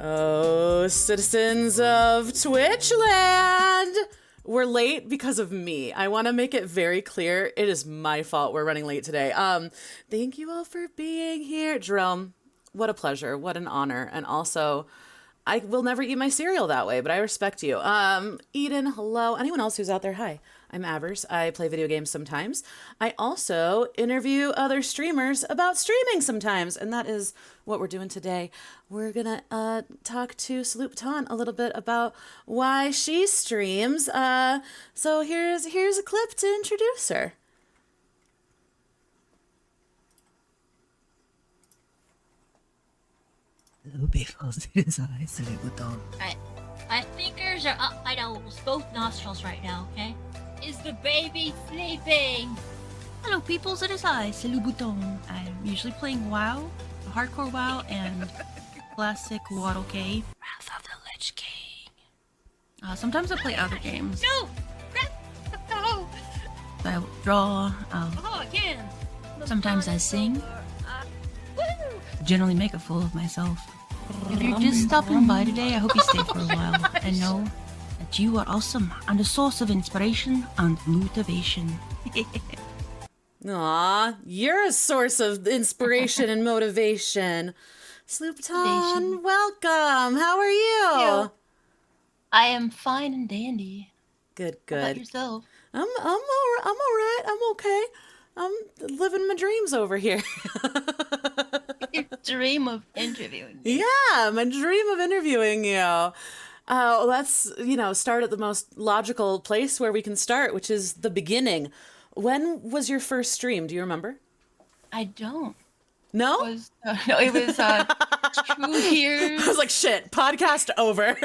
Oh, citizens of Twitchland! We're late because of me. I want to make it very clear. It is my fault we're running late today. Thank you all for being here. Jerome, what a pleasure. What an honor. And also, I will never eat my cereal that way, but I respect you. Eden, hello. Anyone else who's out there, hi. I'm Abbers. I play video games sometimes. I also interview other streamers about streaming sometimes, and that is what we're doing today. We're gonna talk to Sloop Ton a little bit about why she streams. So here's a clip to introduce her. Right. My fingers are up my nose, both nostrils right now, okay? Is the baby sleeping? Hello, peoples. It is I, Salubuton. I'm usually playing WoW, hardcore WoW, and classic Waddle Cave. Wrath of the Lich King. Sometimes I play other games. No! No! I draw. Oh, again! Sometimes I sing. Woo! Generally make a fool of myself. If you're just stopping by today, I hope you stay for a while and know that you are awesome and a source of inspiration and motivation. Aw, you're a source of inspiration and motivation. Sloop Ton, welcome. How are you? I am fine and dandy. Good, How about good. yourself? I'm all right. I'm okay. I'm living my dreams over here. Your dream of interviewing me. Yeah, my dream of interviewing you. Let's, start at the most logical place where we can start, which is the beginning. When was your first stream? Do you remember? I don't. No? It was 2 years. I was like, shit, podcast over.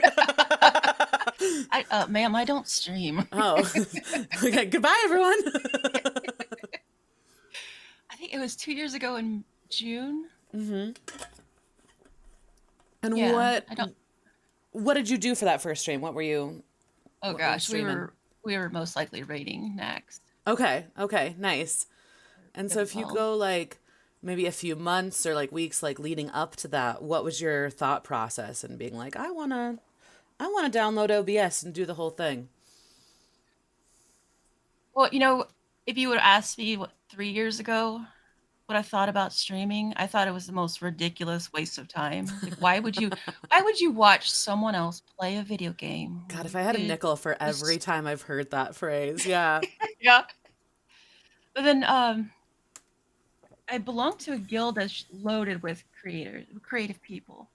Ma'am, I don't stream. Oh, okay. Goodbye, everyone. I think it was 2 years ago in June. Mm-hmm. And Yeah, what did you do for that first stream? What were you? Oh what were you gosh, streaming? we were most likely raiding next. Okay, nice. And so if you Well, go like maybe a few months or like weeks like leading up to that, what was your thought process and being like, I wanna download OBS and do the whole thing? if you would ask me 3 years ago what I thought about streaming, I thought it was the most ridiculous waste of time. Like, why would you watch someone else play a video game when God, if you I had a could nickel for every just time I've heard that phrase. Yeah. yeah. But then I belong to a guild that's loaded with creative people,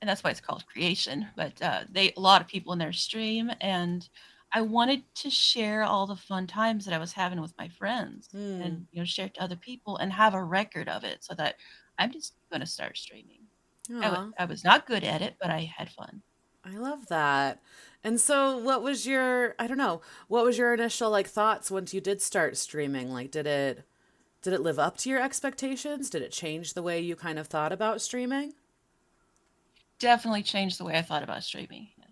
and that's why it's called creation. But a lot of people in their stream, and I wanted to share all the fun times that I was having with my friends, Hmm. and share it to other people and have a record of it, so that I'm just gonna start streaming. Aw, I was not good at it, but I had fun. I love that. And so what was your, I don't know, what was your initial like thoughts once you did start streaming? Like did it live up to your expectations? Did it change the way you kind of thought about streaming? Definitely changed the way I thought about streaming. Yes.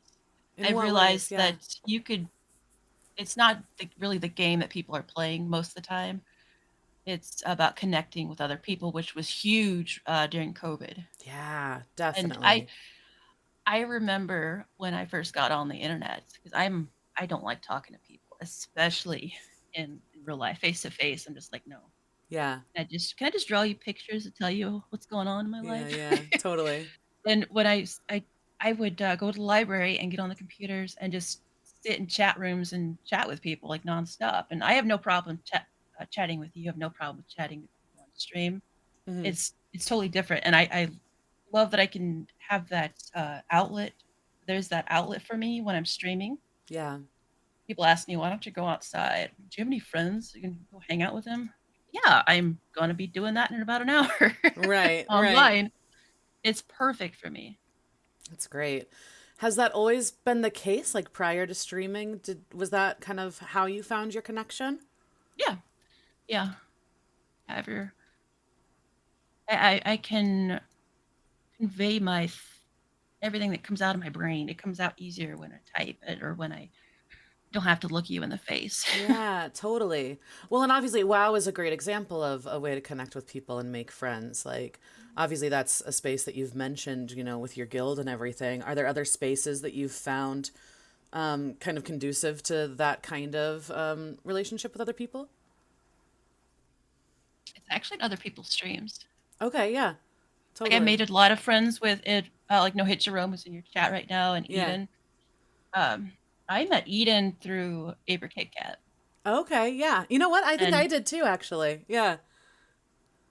In I what ways? realized Yeah. that it's not really the game that people are playing most of the time. It's about connecting with other people, which was huge during COVID. Yeah, And I definitely. I remember when I first got on the internet, because I don't like talking to people, especially in real life, face to face. I'm just like, no. Yeah. Can I just draw you pictures to tell you what's going on in my Yeah, life? yeah, totally. And when I would go to the library and get on the computers and just sit in chat rooms and chat with people like nonstop. And I have no problem chatting with you. You have no problem with chatting with people on stream. Hmm. It's totally different, and I love that I can have that outlet. There's that outlet for me when I'm streaming. Yeah. People ask me, "Why don't you go outside? Do you have any friends you can go hang out with them?" Yeah, I'm gonna be doing that in about an hour Right, right. online. It's perfect for me. That's great. Has that always been the case? Like prior to streaming, was that kind of how you found your connection? Yeah, yeah. However, I can convey everything that comes out of my brain. It comes out easier when I type it or when I don't have to look you in the face. Yeah, totally. Well, and obviously, WoW is a great example of a way to connect with people and make friends. Like, obviously, that's a space that you've mentioned, with your guild and everything. Are there other spaces that you've found kind of conducive to that kind of relationship with other people? It's actually in other people's streams. Okay, yeah, Like I totally. made a lot of friends with it. Like No Hit Jerome who's in your chat right now, and Yeah. Eden. Um, I met Eden through Aber Kit Kat, Okay, yeah. You know what? I think I and did too, actually. Yeah.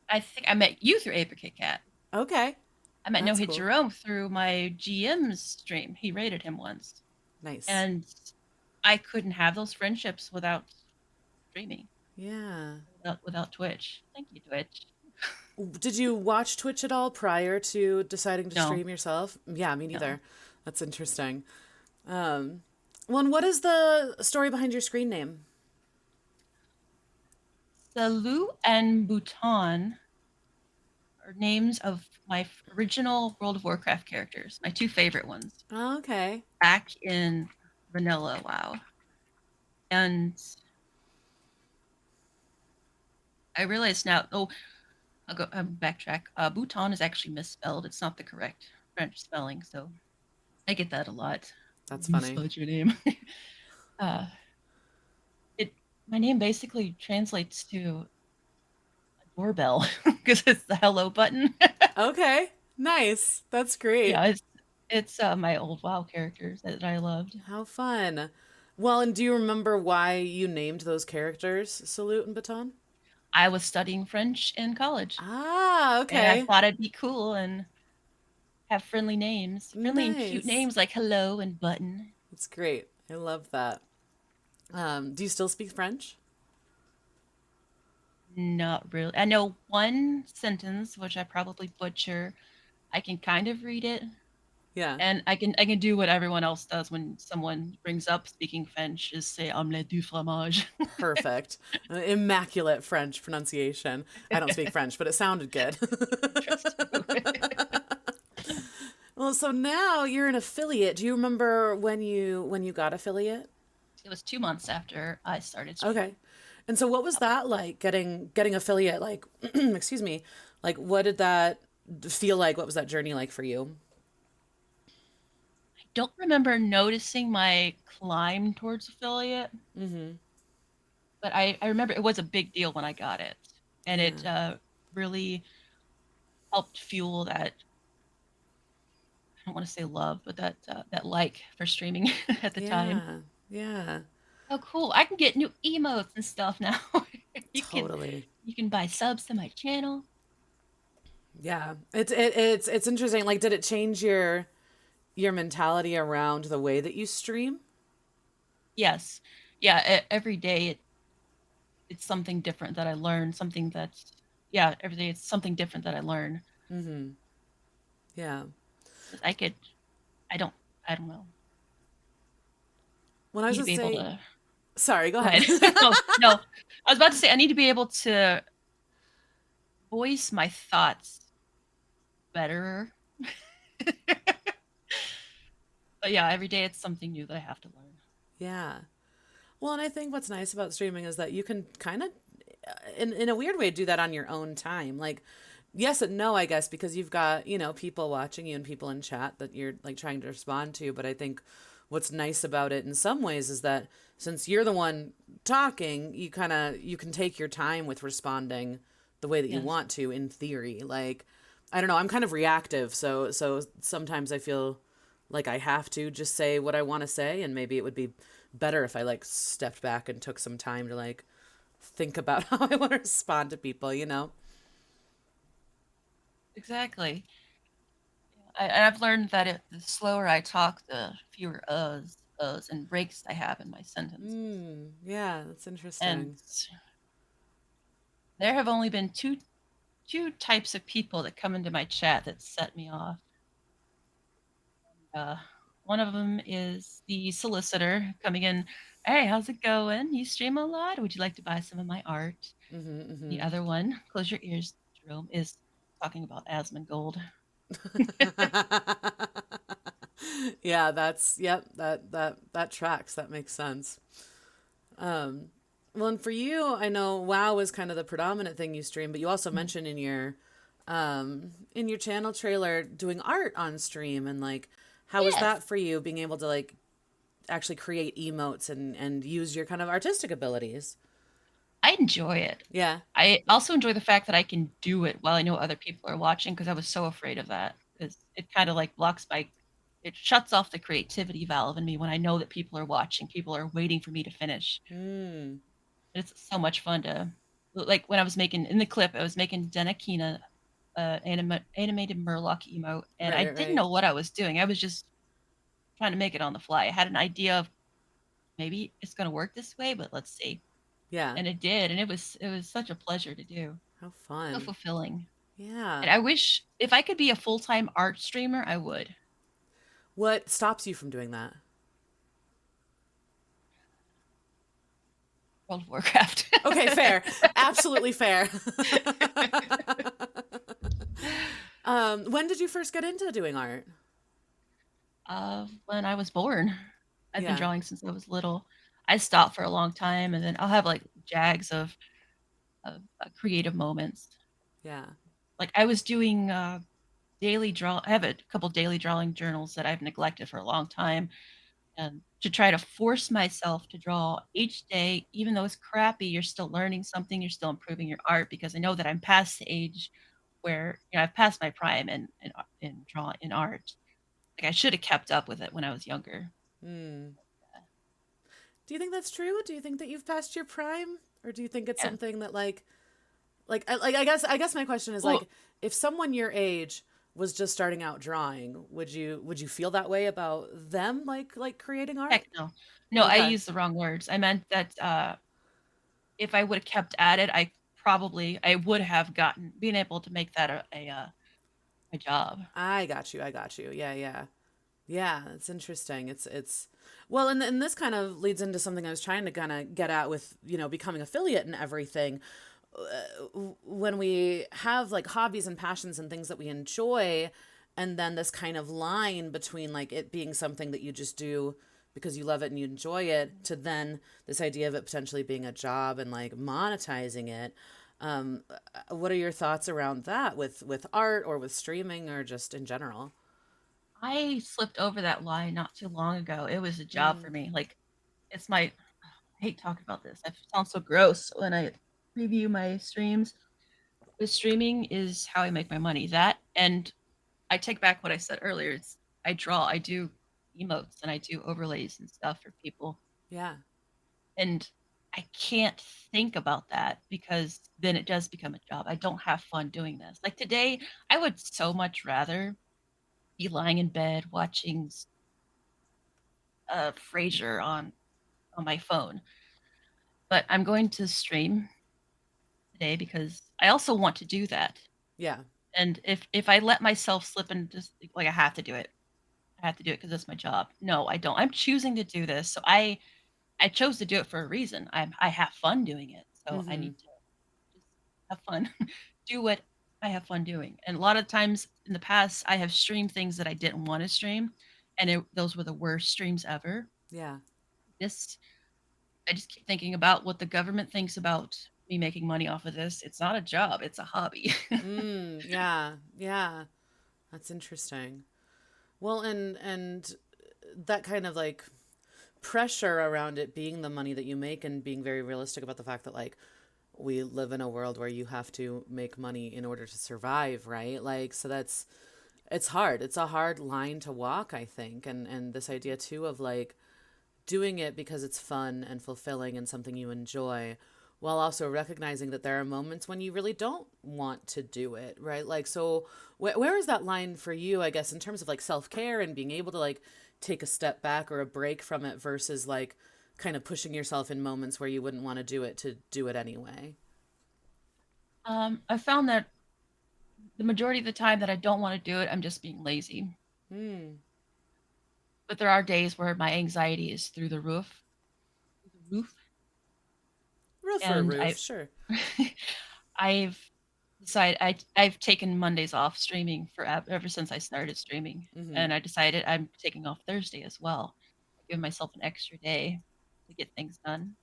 I think I met you through Aber Kit Kat. Okay, I met No that's Hit cool. Jerome through my GM's stream. He rated him once, Nice. and I couldn't have those friendships without streaming, Yeah. without Twitch. Thank you, Twitch. Did you watch Twitch at all prior to deciding to No, stream yourself? Yeah, me no. neither. That's interesting. Um, well, and what is the story behind your screen name? Salu and Bhutan are names of my original World of Warcraft characters, my two favorite ones, Oh, okay. back in vanilla WoW. And I realize now, I'll backtrack. Bhutan is actually misspelled. It's not the correct French spelling, so I get that a lot. That's You funny. spelled your name. uh, it My name basically translates to a doorbell because it's the hello button. Okay. Nice. That's great. Yeah, it's my old WoW characters that I loved. How fun. Well, and do you remember why you named those characters Salute and Baton? I was studying French in college, Ah, and I okay. thought I'd be cool and have friendly and cute Nice. names like hello and button. That's great. I love that. Do you still speak French? Not really. I know one sentence, which I probably butcher. I can kind of read it, Yeah. and I can do what everyone else does when someone brings up speaking French, is say omelette du fromage. Perfect. Immaculate French pronunciation. I don't speak French, but it sounded good. Trust you. Well, so now you're an affiliate. Do you remember when you got affiliate? It was 2 months after I started streaming. Okay. And so what was that like getting affiliate like excuse me. Like what did that feel like? What was that journey like for you? I don't remember noticing my climb towards affiliate, Mhm. but I remember it was a big deal when I got it, and Yeah. it really helped fuel that. I don't want to say love, but that like for streaming at the time. Yeah. Yeah. Oh, cool! I can get new emotes and stuff now. you can Totally. you can buy subs to my channel. Yeah. It's interesting. Like did it change your mentality around the way that you stream? Yes, yeah. Every day it's something different that I learn. Something that's yeah. Every day it's something different that I learn. Mhm. Yeah. 'Cause I could. I don't. I don't know. When I I was need to gonna be able say, to. sorry, go Go ahead. ahead. no, no. I was about to say I need to be able to voice my thoughts better. But yeah, every day it's something new that I have to learn. Yeah. Well, and I think what's nice about streaming is that you can kind of, in a weird way, do that on your own time. Like, yes and no, I guess, because you've got, people watching you and people in chat that you're like trying to respond to. But I think what's nice about it in some ways is that since you're the one talking, you can take your time with responding the way that you Yes, want to in theory. Like, I don't know, I'm kind of reactive, so sometimes I feel like I have to just say what I want to say, and maybe it would be better if I like stepped back and took some time to like think about how I want to respond to people. exactly. I've learned that the slower I talk, the fewer uhs, and breaks I have in my sentences. Yeah, that's And interesting. there have only been two types of people that come into my chat that set me off. Uh, One of them is the solicitor coming in. Hey, how's it going? You stream a lot? Would you like to buy some of my art? The other one, close your ears, Jerome, is talking about Asmongold. Yeah, that's yep, that tracks. That makes sense. Um, well, and for you, I know WoW is kind of the predominant thing you stream, but you also Mhm. mentioned in your channel trailer doing art on stream and like how was Yes. that for you being able to like actually create emotes and use your kind of artistic abilities? I enjoy it. Yeah. I also enjoy the fact that I can do it while I know other people are watching because I was so afraid of that. Because it kinda, like, blocks my it shuts off the creativity valve in me when I know that people are watching, people are waiting for me to finish. Mm. It's so much fun to like, when I was making in the clip, I was making Denakina, animated Murloc emote, and Right, I right, didn't right. know what I was doing. I was just trying to make it on the fly. I had an idea of, "Maybe it's gonna work this way, but let's see." Yeah. And it did, and it was such a pleasure to do. How So fun. fulfilling. Yeah. And I wish if I could be a full-time art streamer, I would. What stops you from doing that? World of Warcraft. Okay, fair. Absolutely fair. When did you first get into doing art? When I was born. I've been Yeah. drawing since I was little. I stopped for a long time, and then I'll have, like, jags of creative moments. Yeah. Like, I was doing, daily draw I have a couple daily drawing journals that I've neglected for a long time, and to try to force myself to draw each day, even though it's crappy, you're still learning something, you're still improving your art because I know that I'm past the age where, I've passed my prime in art. Like, I should have kept up with it when I was younger. Mm. Do you think that's true? Do you think that you've passed your prime, or do you think it's Yeah. something that I guess my question is Well, like if someone your age was just starting out drawing, would you feel that way about them like creating art? heck no. No, I Okay. used the wrong words. I meant that, if I would have kept at it, I would have gotten been able to make that a job. I got you. I got you. Yeah, yeah. Yeah, it's interesting. It's well, and this kind of leads into something I was trying to kind of get at with, becoming affiliate and everything. When we have like hobbies and passions and things that we enjoy, and then this kind of line between like it being something that you just do because you love it and you enjoy it, to then this idea of it potentially being a job and like monetizing it. What are your thoughts around that with art or with streaming or just in general? I slipped over that line not too long ago. It was a job for Mm, me. Like, it's my I hate talking about this. I sound so gross when I review my streams. The streaming is how I make my money. That and I take back what I said earlier. It's I draw, I do emotes and I do overlays and stuff for people. yeah. And I can't think about that because then it does become a job. I don't have fun doing this. Like today, I would so much rather be lying in bed watching Frasier on my phone. But I'm going to stream today because I also want to do that. Yeah. And if I let myself slip and just like I have to do it. I have to do it because it's my job. No, I don't. I'm choosing to do this. So I chose to do it for a reason. I have fun doing it. So I Mm-hmm. need to just have fun. Do what I have fun doing. And a lot of times in the past I have streamed things that I didn't want to stream and those were the worst streams ever. Yeah. This I just keep thinking about what the government thinks about me making money off of this. It's not a job, it's a hobby. Yeah. Yeah. That's interesting. Well, and that kind of like pressure around it being the money that you make and being very realistic about the fact that like we live in a world where you have to make money in order to survive, right? Like so that's it's hard. It's a hard line to walk, I think. And this idea too of like doing it because it's fun and fulfilling and something you enjoy while also recognizing that there are moments when you really don't want to do it, right? Like, so where is that line for you, I guess, in terms of like self care and being able to like take a step back or a break from it versus like kind of pushing yourself in moments where you wouldn't want to do it anyway? I found that the majority of the time that I don't want to do it, I'm just being lazy. Hmm. But there are days where my anxiety is through the roof, through the roof, Roof for a and roof, sure. I've decided I've taken Mondays off streaming for ever since I started streaming, Mm-hmm. and I decided I'm taking off Thursday as well. Give myself an extra day to get things done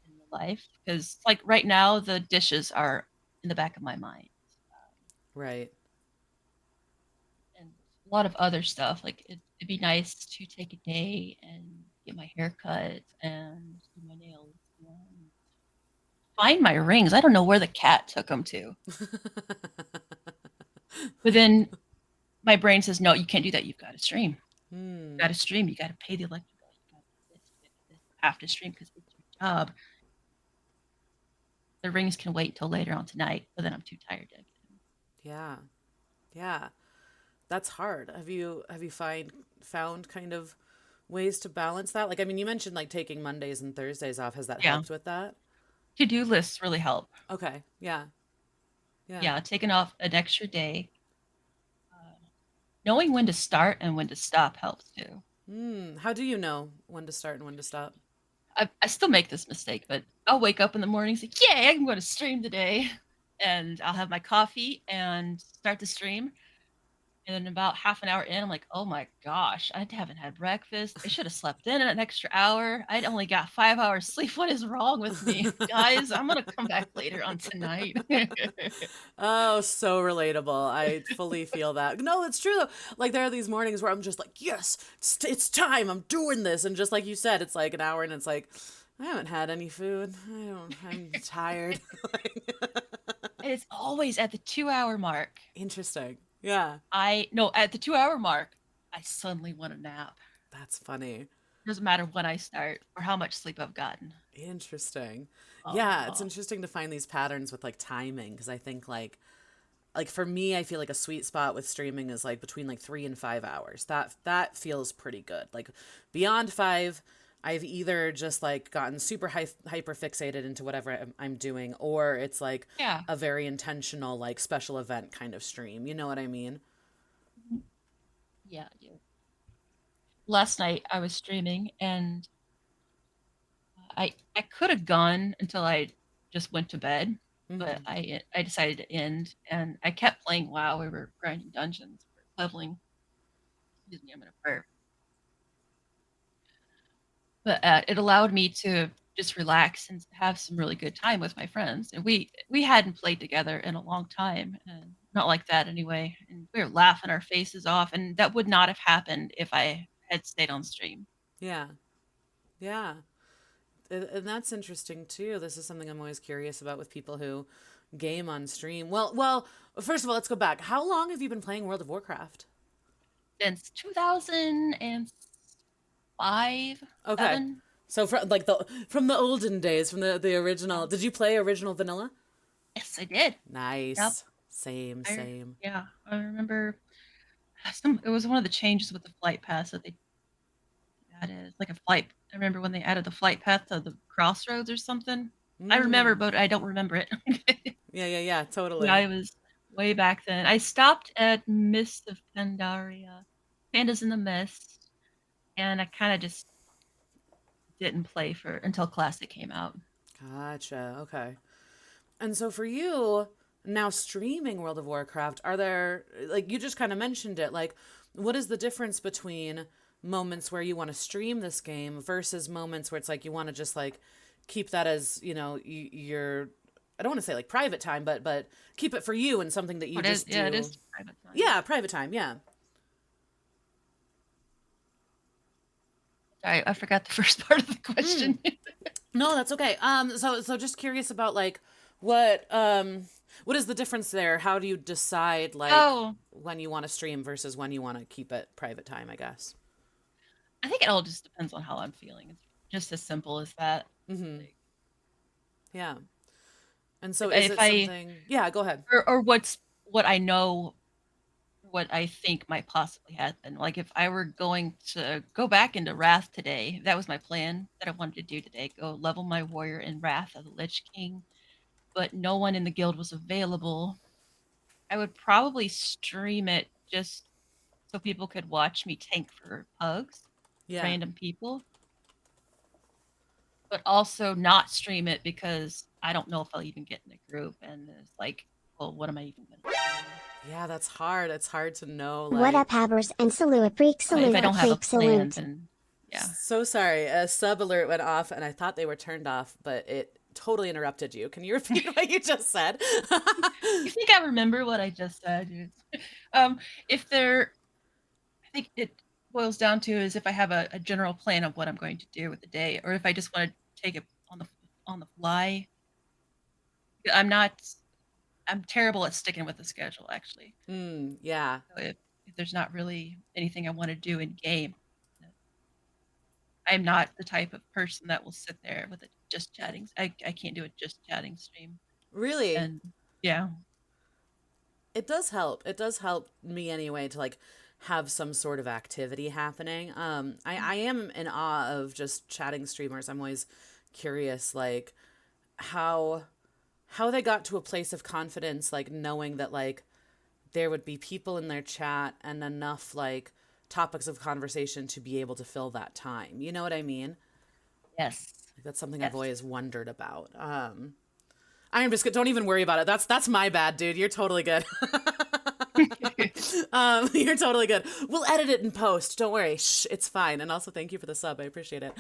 in the life because, like, right now the dishes are in the back of my mind, Right. and a lot of other stuff. Like it'd be nice to take a day and get my hair cut and do my nails and find my rings. I don't know where the cat took them to, but then my brain says, "No, you can't do that. You've got to stream. You Hmm. got to stream. You got to pay the electric bill. You got to do this. You got to do this. You have to stream because it's your job." The rings can wait till later on tonight, but then I'm too tired to get them. Yeah. Yeah. That's hard. Have you found kind of ways to balance that? Like, I mean, you mentioned like taking Mondays and Thursdays off. Has that Yeah, helped with that? to-do lists really help. Okay. Yeah. Yeah. Yeah, taking off an extra day, uh, knowing when to start and when to stop helps too. Hmm. How do you know when to start and when to stop? I still make this mistake, but I'll wake up in the morning and say, "Yay, I'm going to stream today," and I'll have my coffee and start the stream. And then about half an hour in, I'm like, "Oh my gosh, I haven't had breakfast. I should have slept in an extra hour. I'd only got 5 hours sleep. What is wrong with me, guys? I'm gonna come back later on tonight." Oh, so relatable. I fully feel that. No, it's true though. Like there are these mornings where I'm just like, yes, it's time. I'm doing this. And just like you said, it's like an hour and it's like, I haven't had any food. I'm tired. And it's always at the 2 hour mark. Interesting. Yeah, I no, at the 2 hour mark, I suddenly want a nap. that's funny. Doesn't matter when I start or how much sleep I've gotten. Interesting. Yeah, it's Oh, interesting to find these patterns with like timing because I think like for me, I feel like a sweet spot with streaming is like between like 3 and 5 hours. That feels pretty good. Like beyond five, I've either just like gotten super hyper fixated into whatever I'm doing, or it's like yeah. a very intentional like special event kind of stream. You know what I mean? Mhm. Yeah, I do. Last night I was streaming and I could have gone until I just went to bed, but Mm-hmm. I decided to end and I kept playing WoW. We were grinding dungeons, leveling. Excuse me, I'm gonna burp. But it allowed me to just relax and have some really good time with my friends. And we hadn't played together in a long time, and not like that anyway. And we were laughing our faces off, and that would not have happened if I had stayed on stream. Yeah, yeah. And that's interesting too. This is something I'm always curious about with people who game on stream. Well, first of all, let's go back. How long have you been playing World of Warcraft? Since 2005, Okay. 7. So from the olden days, from the Yeah. original. Did you play original vanilla? Yes, I did. Yep. Nice. Same, I same. Yeah, I remember it was one of the changes with the flight pass that they added, like a flight. I remember when they added the flight path to the crossroads or something. I remember, Mm. but I don't remember it. Yeah, yeah, yeah, Yeah, totally. it was way back then. I stopped at Mist of Pandaria, Pandas in the Mist, and I kind of just didn't play for until Classic came out. Gotcha. Okay. And so for you, now streaming World of Warcraft, are there, like you just kind of mentioned it, like what is the difference between moments where you want to stream this game versus moments where it's like you want to just like keep that as, your I don't want to say like private time, but keep it for you and something that you What is? just Yeah, it do. is private time. Yeah, private time, yeah. Sorry, I forgot the first part of the Mm. question. No, that's okay. So just curious about like what is the difference there? How do you decide like Oh, when you want to stream versus when you want to keep it private time, I guess. I think it all just depends on how I'm feeling. It's just as simple as that. Mm-hmm. Like, Yeah. And so is if it I something? Yeah, go ahead. or what I know, what I think might possibly happen. Like if I were going to go back into Wrath today, that was my plan that I wanted to do today. Go level my warrior in Wrath of the Lich King, but no one in the guild was available. I would probably stream it just so people could watch me tank for pugs, Yeah. random people, but also not stream it because I don't know if I'll even get in the group. And it's like well, what am I even going to do? Yeah, that's hard. It's hard to know, What like, up, Abbers and salute, freak If I salute, don't have a freak plan, salute. then yeah. so sorry. A sub alert went off and I thought they were turned off, but it totally interrupted you. Can you repeat what you just said? You think I remember what I just said? um, if there, I think it boils down to is if I have a general plan of what I'm going to do with the day, or if I just want to take it on the fly. I'm not. I'm terrible at sticking with the schedule, actually. Yeah. So if there's not really anything I want to do in game, I'm not the type of person that will sit there with a just chatting. I can't do a just chatting stream. Really? And yeah, It does help. It does help me anyway to like have some sort of activity happening. I am in awe of just chatting streamers. I'm always curious like how how they got to a place of confidence like knowing that like there would be people in their chat and enough like topics of conversation to be able to fill that time. You know what I mean? yes, Like that's something I've yes. always wondered about. I'm just don't even worry about it. That's my bad, dude. You're totally good. You're totally good. We'll edit it in post. Don't worry. Shh, it's fine. And also, thank you for the sub. I appreciate it.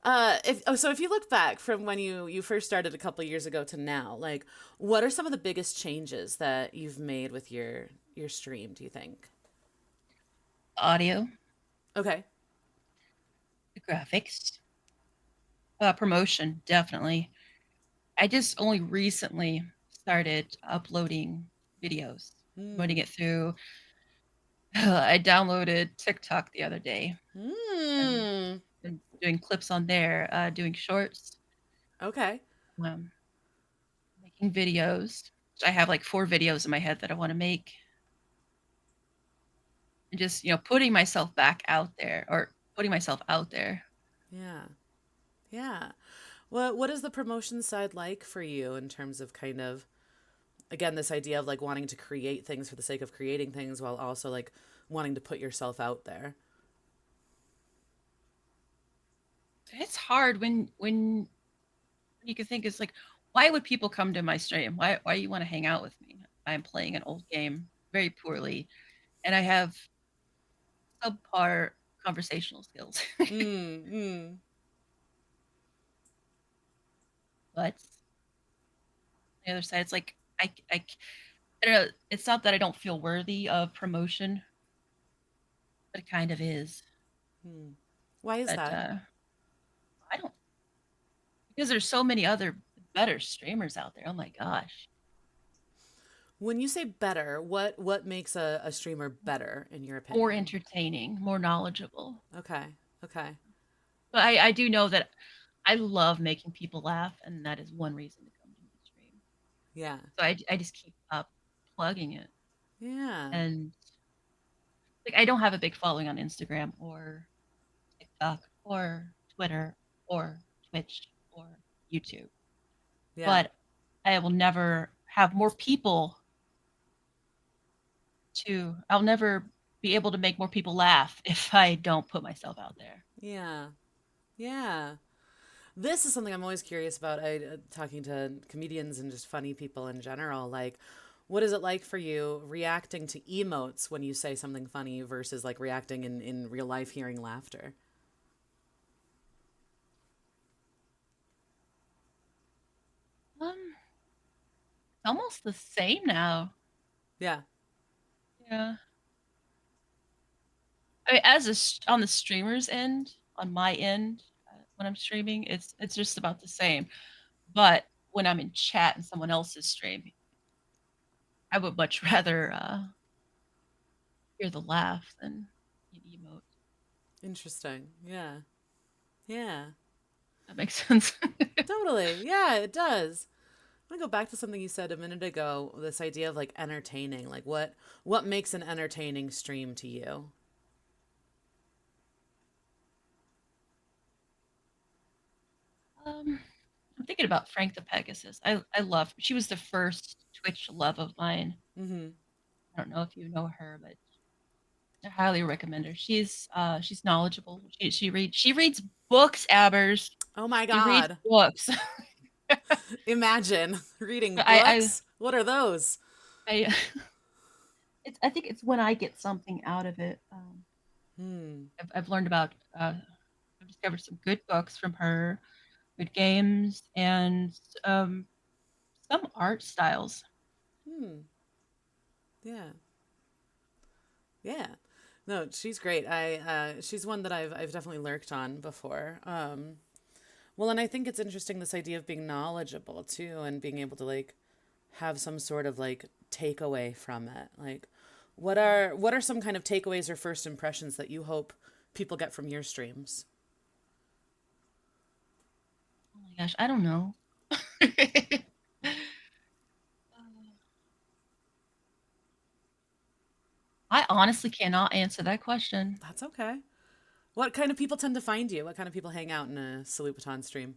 If you look back from when you first started a couple years ago to now, like, what are some of the biggest changes that you've made with your stream? Do you think? Audio, Okay. the graphics, promotion, definitely. I just only recently started uploading videos, promoting it through. I downloaded TikTok the other day and Hmm. been doing clips on there, doing shorts, Okay. um, making videos. I have like 4 videos in my head that I want to make, and just putting myself back out there or putting myself out there. Yeah. Yeah. What is the promotion side like for you in terms of kind of again this idea of like wanting to create things for the sake of creating things while also like wanting to put yourself out there? It's hard when you can think it's like, why would people come to my stream? Why you want to hang out with me? I'm playing an old game very poorly, and I have subpar conversational skills. Mm. But on the other side, it's like I don't know. It's not that I don't feel worthy of promotion, but it kind of is. Why is But that? I don't, because there's so many other better streamers out there. Oh my gosh, When you say better, what makes a streamer better in your more opinion? entertaining, more knowledgeable. Okay. Okay. But I do know that I love making people laugh, and that is one reason to come to my stream. Yeah. So I just keep up plugging it. Yeah. And like I don't have a big following on Instagram or TikTok or Twitter or Twitch or YouTube. Yeah. But I will never have more people I'll never be able to make more people laugh if I don't put myself out there. Yeah. Yeah. This is something I'm always curious about. Talking to comedians and just funny people in general. Like, what is it like for you reacting to emotes when you say something funny versus like reacting in real life hearing laughter? It's almost the same now. Yeah. Yeah. I mean, on the streamer's end, on my end, when I'm streaming, it's just about the same. But when I'm in chat and someone else's stream, I would much rather hear the laugh than an emote. Interesting. Yeah. Yeah. That makes sense. Totally. Yeah, it does. I want to go back to something you said a minute ago, this idea of like entertaining. Like what makes an entertaining stream to you? um, I'm thinking about Frank the Pegasus. I love. She was the first Twitch love of mine. Mhm. I don't know if you know her, but I highly recommend her. She's knowledgeable. She reads books, Abbers. Oh my She reads God. books. Imagine reading I books. What are those? I I think it's when I get something out of it. Hmm. I've learned about I've discovered some good books from her, good games, and um, some art styles. Hmm. Yeah. Yeah. No, she's great. She's one that I've definitely lurked on before. Well, and I think it's interesting this idea of being knowledgeable too and being able to like have some sort of like takeaway from it. Like what are some kind of takeaways or first impressions that you hope people get from your streams? Oh my gosh, I don't know. I honestly cannot answer that question. That's okay. What kind of people tend to find you? What kind of people hang out in a Salute Baton stream?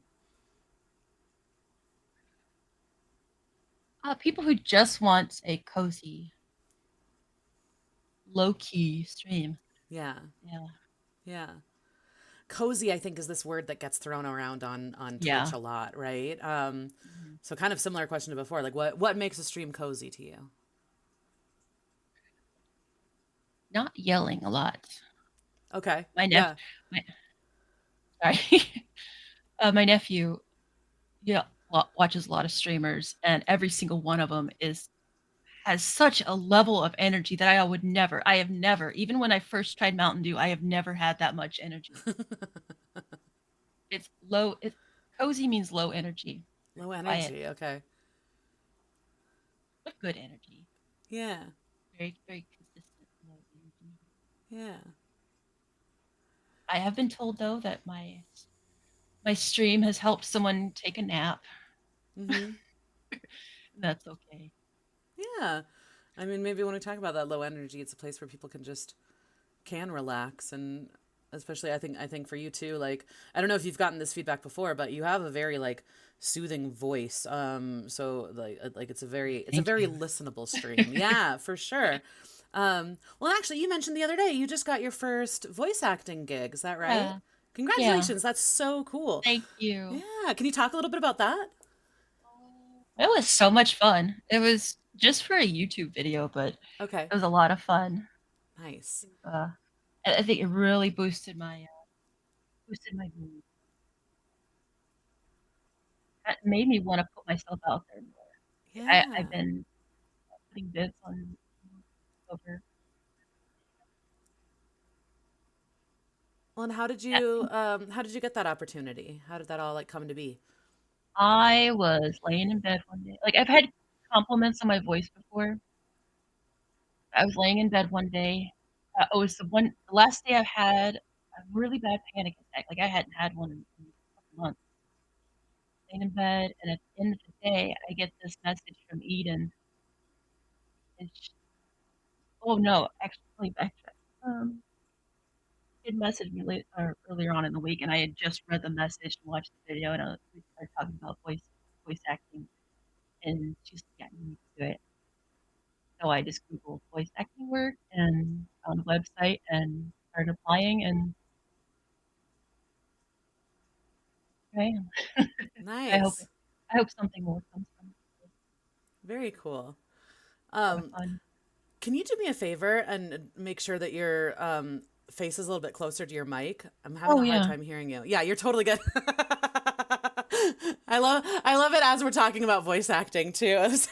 People who just want a cozy, low key stream. Yeah. Yeah. Yeah. Cozy, I think, is this word that gets thrown around on Twitch Yeah. a lot, right? Mhm. So kind of similar question to before, like what makes a stream cozy to you? Not yelling a lot. Okay. My nephew, Yeah. my, sorry, my nephew, yeah, watches a lot of streamers, and every single one of them is has such a level of energy that I have never, even when I first tried Mountain Dew, I have never had that much energy. It's low. Cozy means low energy, very Low quiet, energy. Okay. but good energy. Yeah. Very, very consistent low energy. Yeah. I have been told though that my stream has helped someone take a nap. Mm-hmm. That's okay. Yeah. I mean, maybe when we talk about that low energy, it's a place where people can relax and especially I think for you too, like I don't know if you've gotten this feedback before, but you have a very like soothing voice. So like it's a Thank very you. listenable stream. Yeah, for sure. Well actually you mentioned the other day you just got your first voice acting gig, is that right? Yeah. Yeah. Congratulations, that's so cool. Thank you. Yeah, can you talk a little bit about that? It was so much fun. It was just for a YouTube video, but Okay. it was a lot of fun. Nice. Uh, I think it really boosted my mood. That made me want to put myself out there more. Yeah. I've been putting bits on over. Well, and Yeah. how did you get that opportunity? How did that all like come to be? I was laying in bed one day. Like I've had compliments on my voice before. I was laying in bed one day. It was the last day I've had a really bad panic attack. Like I hadn't had one in a couple months. Laying in bed, and at the end of the day, I get this message from Eden. And oh no, actually, let me backtrack. He had messaged me earlier on in the week, and I had just read the message and watched the video, and we started talking about voice acting, and she's like, "Yeah, you need to do it." So I just Googled voice acting work and found a website and started applying, and okay, I hope Nice. I hope something more comes from it. It's Very cool. a lot of Um, fun. can you do me a favor and make sure that your face is a little bit closer to your mic? I'm having Oh a hard yeah. time hearing you. Yeah, you're totally good. I love it as we're talking about voice acting too. Is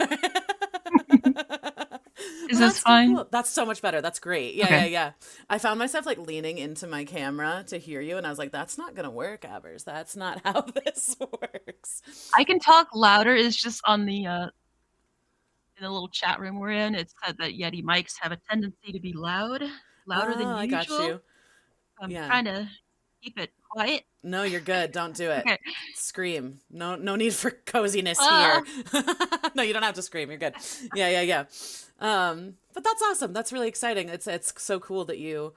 Well, this that's so fine? cool. That's so much better. That's great. Yeah, yeah, Okay. yeah. I found myself like leaning into my camera to hear you, and I was like, "That's not gonna work, Abbers. That's not how this works." I can talk louder. It's just on the in the little chat room we're in. It said that Yeti mics have a tendency to be louder than Oh, I got usual. you. I'm Yeah. trying to keep it quiet. No, you're good. Don't do it. Okay. Scream. No, no need for coziness Uh, here. No, you don't have to scream. You're good. Yeah, yeah, yeah. But that's awesome. That's really exciting. It's so cool that you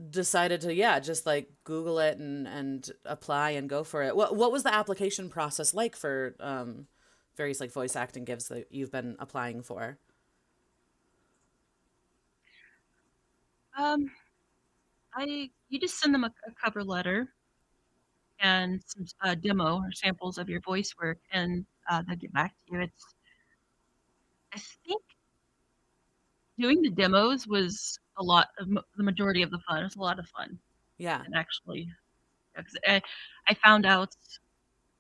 decided to yeah just like Google it and apply and go for it. What was the application process like for various like voice acting gigs that you've been applying for? um, you just send them a cover letter, and some demo or samples of your voice work, and they'll get back to you. I think doing the demos was the majority of the fun. It was a lot of fun, Yeah. and actually, 'cause I found out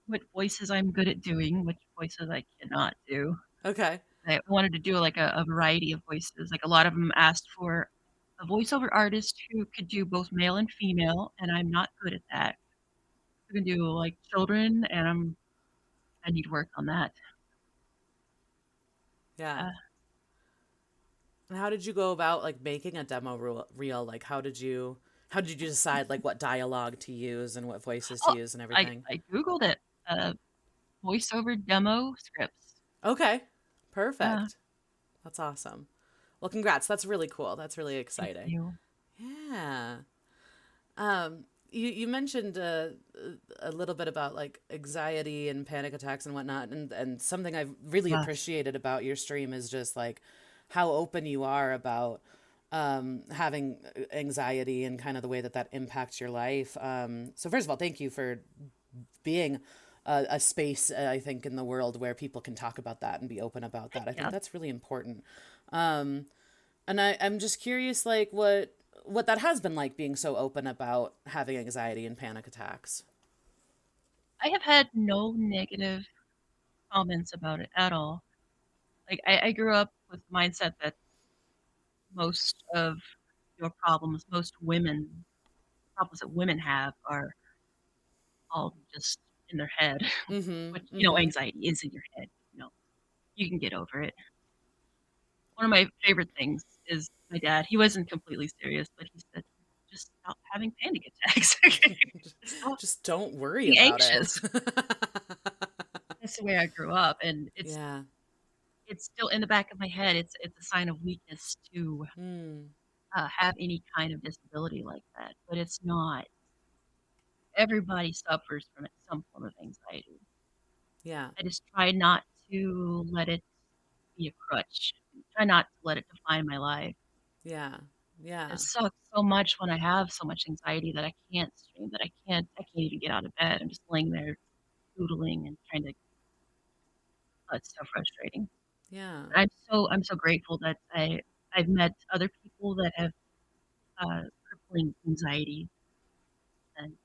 what voices I'm good at doing, which voices I cannot do. Okay. I wanted to do like a variety of voices. Like a lot of them asked for a voiceover artist who could do both male and female, and I'm not good at that. I can do like children, and I need work on that. Yeah. Uh, And how did you go about like making a reel? Like how did you decide like what dialogue to use and what voices to oh, use and I everything? I googled it. Voiceover demo scripts. Okay. Uh, Perfect. That's awesome. Well, congrats. That's really cool. That's really Thank exciting. you. Yeah. You mentioned a little bit about like anxiety and panic attacks and whatnot, and something I've really Yes. appreciated about your stream is just like how open you are about having anxiety and kind of the way that that impacts your life. So first of all, thank you for being a space, I think, in the world where people can talk about that and be open about that. I think Yeah. that's really important. And I'm just curious, like, what that has been like being so open about having anxiety and panic attacks. I have had no negative comments about it at all. Like I grew up with the mindset that most of your problems, most women problems that women have are all just in their head, Mm-hmm. which, Mm-hmm. anxiety is in your head. You can get over it. One of my favorite things is my dad. He wasn't completely serious, but he said, just stop having panic attacks. Just stop Just don't worry being about it. anxious. That's the way I grew up, and Yeah. it's still in the back of my head. It's a sign of weakness to Mm. have any kind of disability like that, but it's not. Everybody suffers from it, some form of anxiety. Yeah. I just try not to let it be a crutch. Try not to let it define my life. Yeah. It Yeah. sucks so much when I have so much anxiety that I can't stream, that I can't even get out of bed. I'm just laying there doodling and trying to. Oh, it's so frustrating. Yeah. I'm so grateful that I've met other people that have crippling anxiety and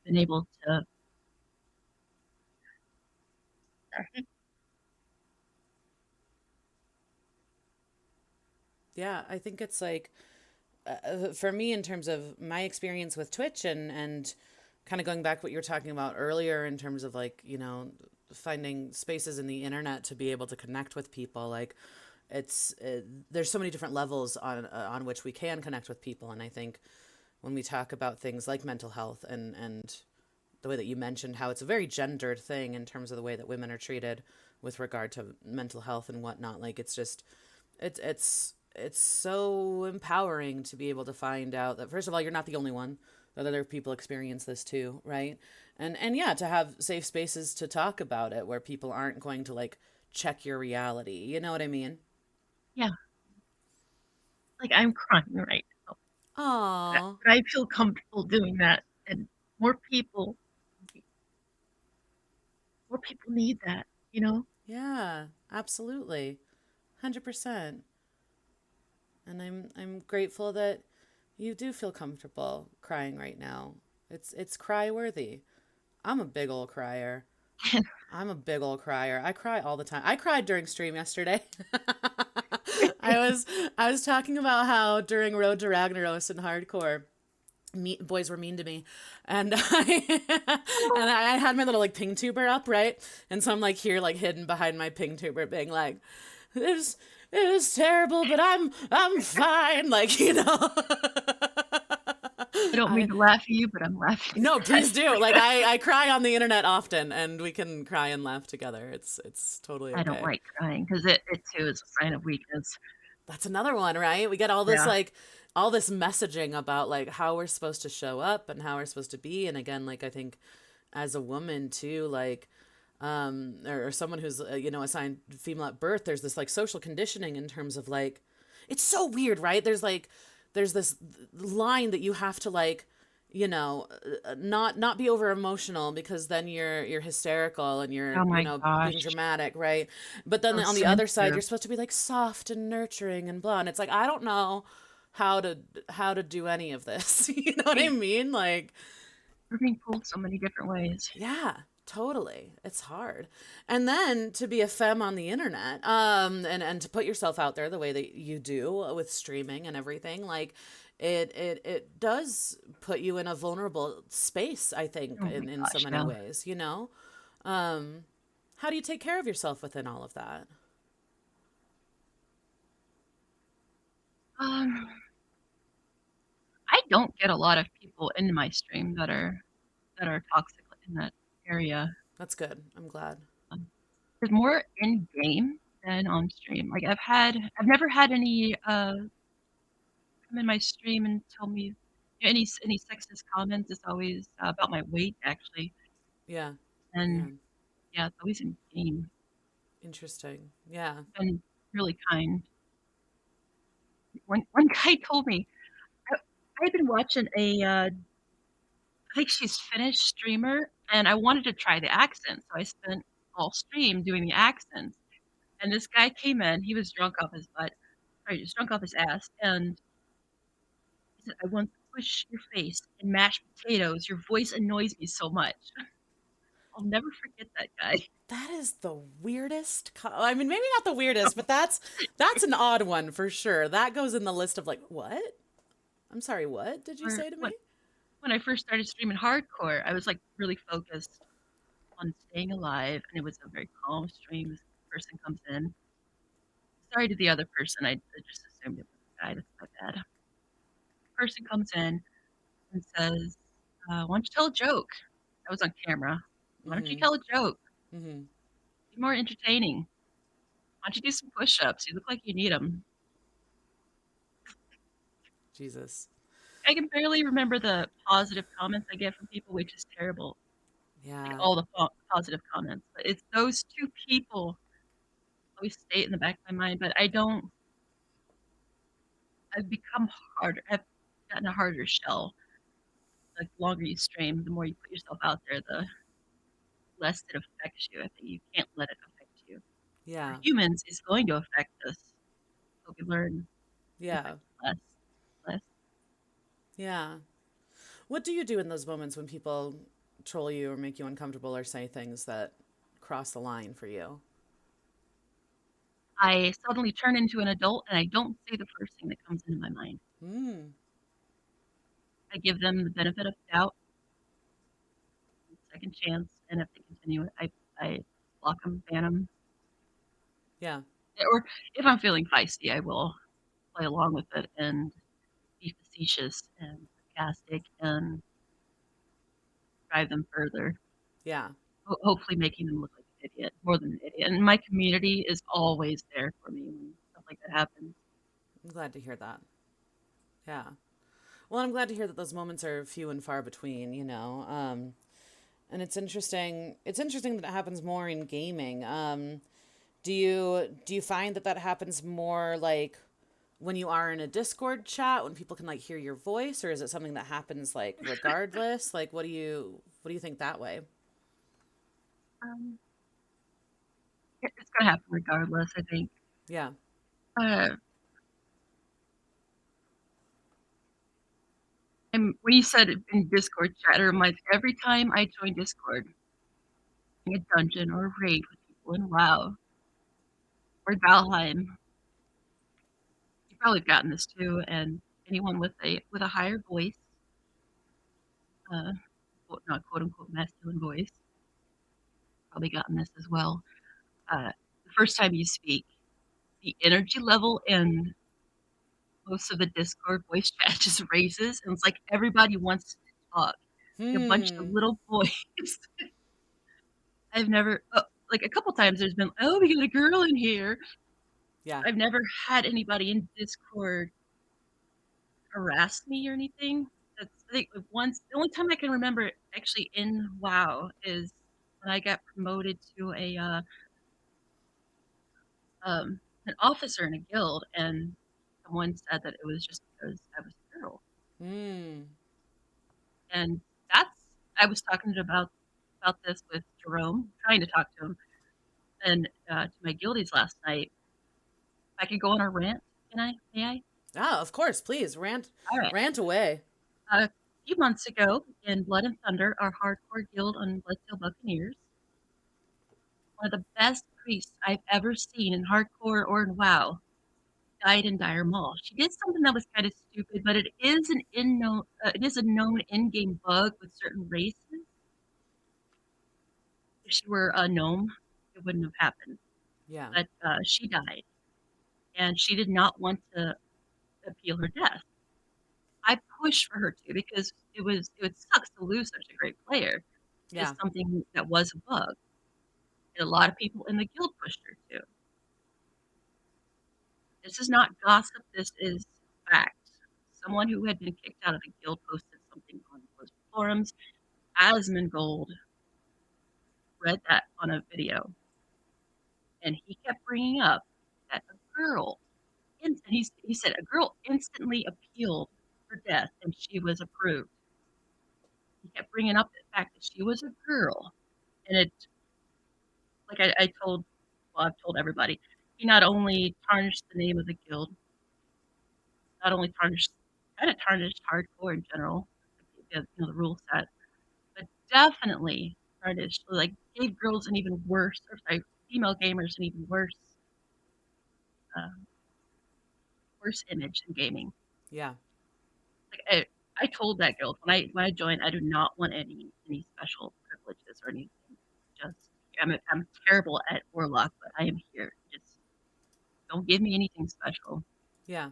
been able to. Yeah. I think it's like for me in terms of my experience with Twitch and kind of going back what you were talking about earlier in terms of like, finding spaces in the internet to be able to connect with people like there's so many different levels on which we can connect with people, and I think when we talk about things like mental health and the way that you mentioned how it's a very gendered thing in terms of the way that women are treated with regard to mental health and whatnot, like it's so empowering to be able to find out that first of all you're not the only one, that other people experience this too, right? And yeah, to have safe spaces to talk about it where people aren't going to like check your reality, you know what I mean? Yeah, like I'm crying right now, Oh, but I feel comfortable doing that, and more people, more people need that. yeah, absolutely, 100%. And I'm grateful that you do feel comfortable crying right now. It's cry worthy. I'm a big old crier. I'm a big old crier. I cry all the time. I cried during stream yesterday. I was I was talking about how during Road to Ragnaros and hardcore, boys were mean to me, and I had my little like ping tuber up, right, and so I'm like here like hidden behind my ping tuber being like, this it was terrible, but I'm fine, like I don't mean I to laugh at you, but I'm laughing no, at please do. Like I cry on the internet often, and we can cry and laugh together. It's totally I don't okay. like crying because it too is a sign of weakness. That's another one, right? We get all this Yeah. like all this messaging about like how we're supposed to show up and how we're supposed to be, and again, like I think as a woman too, like or someone who's assigned female at birth, there's this like social conditioning in terms of like it's so weird, right? There's this line that you have to like not be over emotional, because then you're hysterical and you're, Oh my being gosh. dramatic, right? But then So on the other side, sensitive. you're supposed to be like soft and nurturing and blah. And it's like, I don't know how to do any of this. You know what I Right. mean? Like, We're being pulled so many different ways. yeah, totally. It's hard. And then to be a femme on the internet, and to put yourself out there the way that you do with streaming and everything, like it does put you in a vulnerable space, I think, Oh my in so gosh, many yeah. ways, you know? Um, how do you take care of yourself within all of that? Um, I don't get a lot of people into my stream that are toxic in that area. That's good. I'm glad. There's more in game than on stream. Like I've never had any come in my stream and tell me any sexist comments. It's always about my weight actually, Yeah. Yeah. and yeah, it's always in game. Interesting. Yeah. Been really kind. One guy told me I, I've been watching I think she's Finnish streamer, and I wanted to try the accent, so I spent all stream doing the accents. And this guy came in, he was drunk off his butt, sorry, just drunk off his ass, and he said, "I want to push your face in mashed potatoes. Your voice annoys me so much." I'll never forget that guy. That is the weirdest. I mean, maybe not the weirdest, but that's an odd one for sure. That goes in the list of like, what? I'm sorry, what did you Or say to me? when I first started streaming hardcore, I was like really focused on staying alive, and it was a very calm stream. This person comes in. Sorry to the other person. I just assumed it was a guy. That's my bad. Person comes in and says, "Why don't you tell a joke?" I was on camera. "Why don't you Mm-hmm. tell a joke? Mm-hmm. Be more entertaining. Why don't you do some push-ups? You look like you need them." Jesus. I can barely remember the positive comments I get from people, which is terrible. Like Yeah. all the positive comments, but it's those two people always stay in the back of my mind. But I don't. I've become harder. I've gotten a harder shell. Like the longer you stream, the more you put yourself out there, the less it affects you. I think you can't let it affect you. For Yeah. humans, it's going to affect us, but we learn it Yeah. affects less, less. Yeah. What do you do in those moments when people troll you or make you uncomfortable or say things that cross the line for you? I suddenly turn into an adult and I don't say the first thing that comes into my mind. Hmm. I give them the benefit of the doubt, second chance, and if they continue it, I block them, ban them. Yeah. Or if I'm feeling feisty, I will play along with it and be facetious and sarcastic and drive them further, Yeah. hopefully making them look like an idiot, more than an idiot. And my community is always there for me when stuff like that happens. I'm glad to hear that. Yeah. Well, I'm glad to hear that those moments are few and far between, and it's interesting. It's interesting that it happens more in gaming. Do you find that that happens more like when you are in a Discord chat when people can like hear your voice, or is it something that happens like regardless? Like, what do you think that way? Um, it's gonna happen regardless, I think. Yeah. Uh, and when you said it in Discord chat, it reminds me every time I join Discord, in a dungeon or a raid with people in WoW or Valheim, you've probably gotten this too, and anyone with a higher voice, uh, not quote unquote masculine voice, probably gotten this as well. The first time you speak, the energy level in most of the Discord voice chat just raises, and it's like everybody wants to talk. Like a bunch of Hmm. little boys. I've never, like a couple times there's been, "Oh, we got a girl in here." Yeah. I've never had anybody in Discord harass me or anything. That's I think like once the only time I can remember actually in WoW is when I got promoted to a an officer in a guild, and someone said that it was just because I was a girl. Hmm. And that's I was talking about this with Jerome, trying to talk to him, and to my guildies last night. If I could go on a rant, can I? May I? Ah, of course, please All right. rant away. A few months ago, in Blood and Thunder, our hardcore guild on Bloodtail Buccaneers, one of the best priests I've ever seen in hardcore or in WoW died in Dire Maul. She did something that was kind of stupid, but it is a known in-game bug with certain races. If she were a gnome, it wouldn't have happened. Yeah, But she died, and she did not want to appeal her death. I pushed for her to because it would suck to lose such a great player. yeah, Just something that was a bug, and a lot of people in the guild pushed her to. This is not gossip. This is fact. Someone who had been kicked out of the guild posted something on those forums. Asmongold read that on a video, and he kept bringing up that a girl, and he said a girl instantly appealed for death, and she was approved. He kept bringing up the fact that she was a girl, and it, like I told, well, I've told everybody, he not only tarnished the name of the guild, not only tarnished, kind of tarnished hardcore in general, the rule set, but definitely tarnished, like gave girls an even worse, or sorry, female gamers an even uh, worse image in gaming. yeah, Like I told that guild when I joined, I do not want any special privileges or anything. Just I'm terrible at warlock, but I am here. Just don't give me anything special. yeah,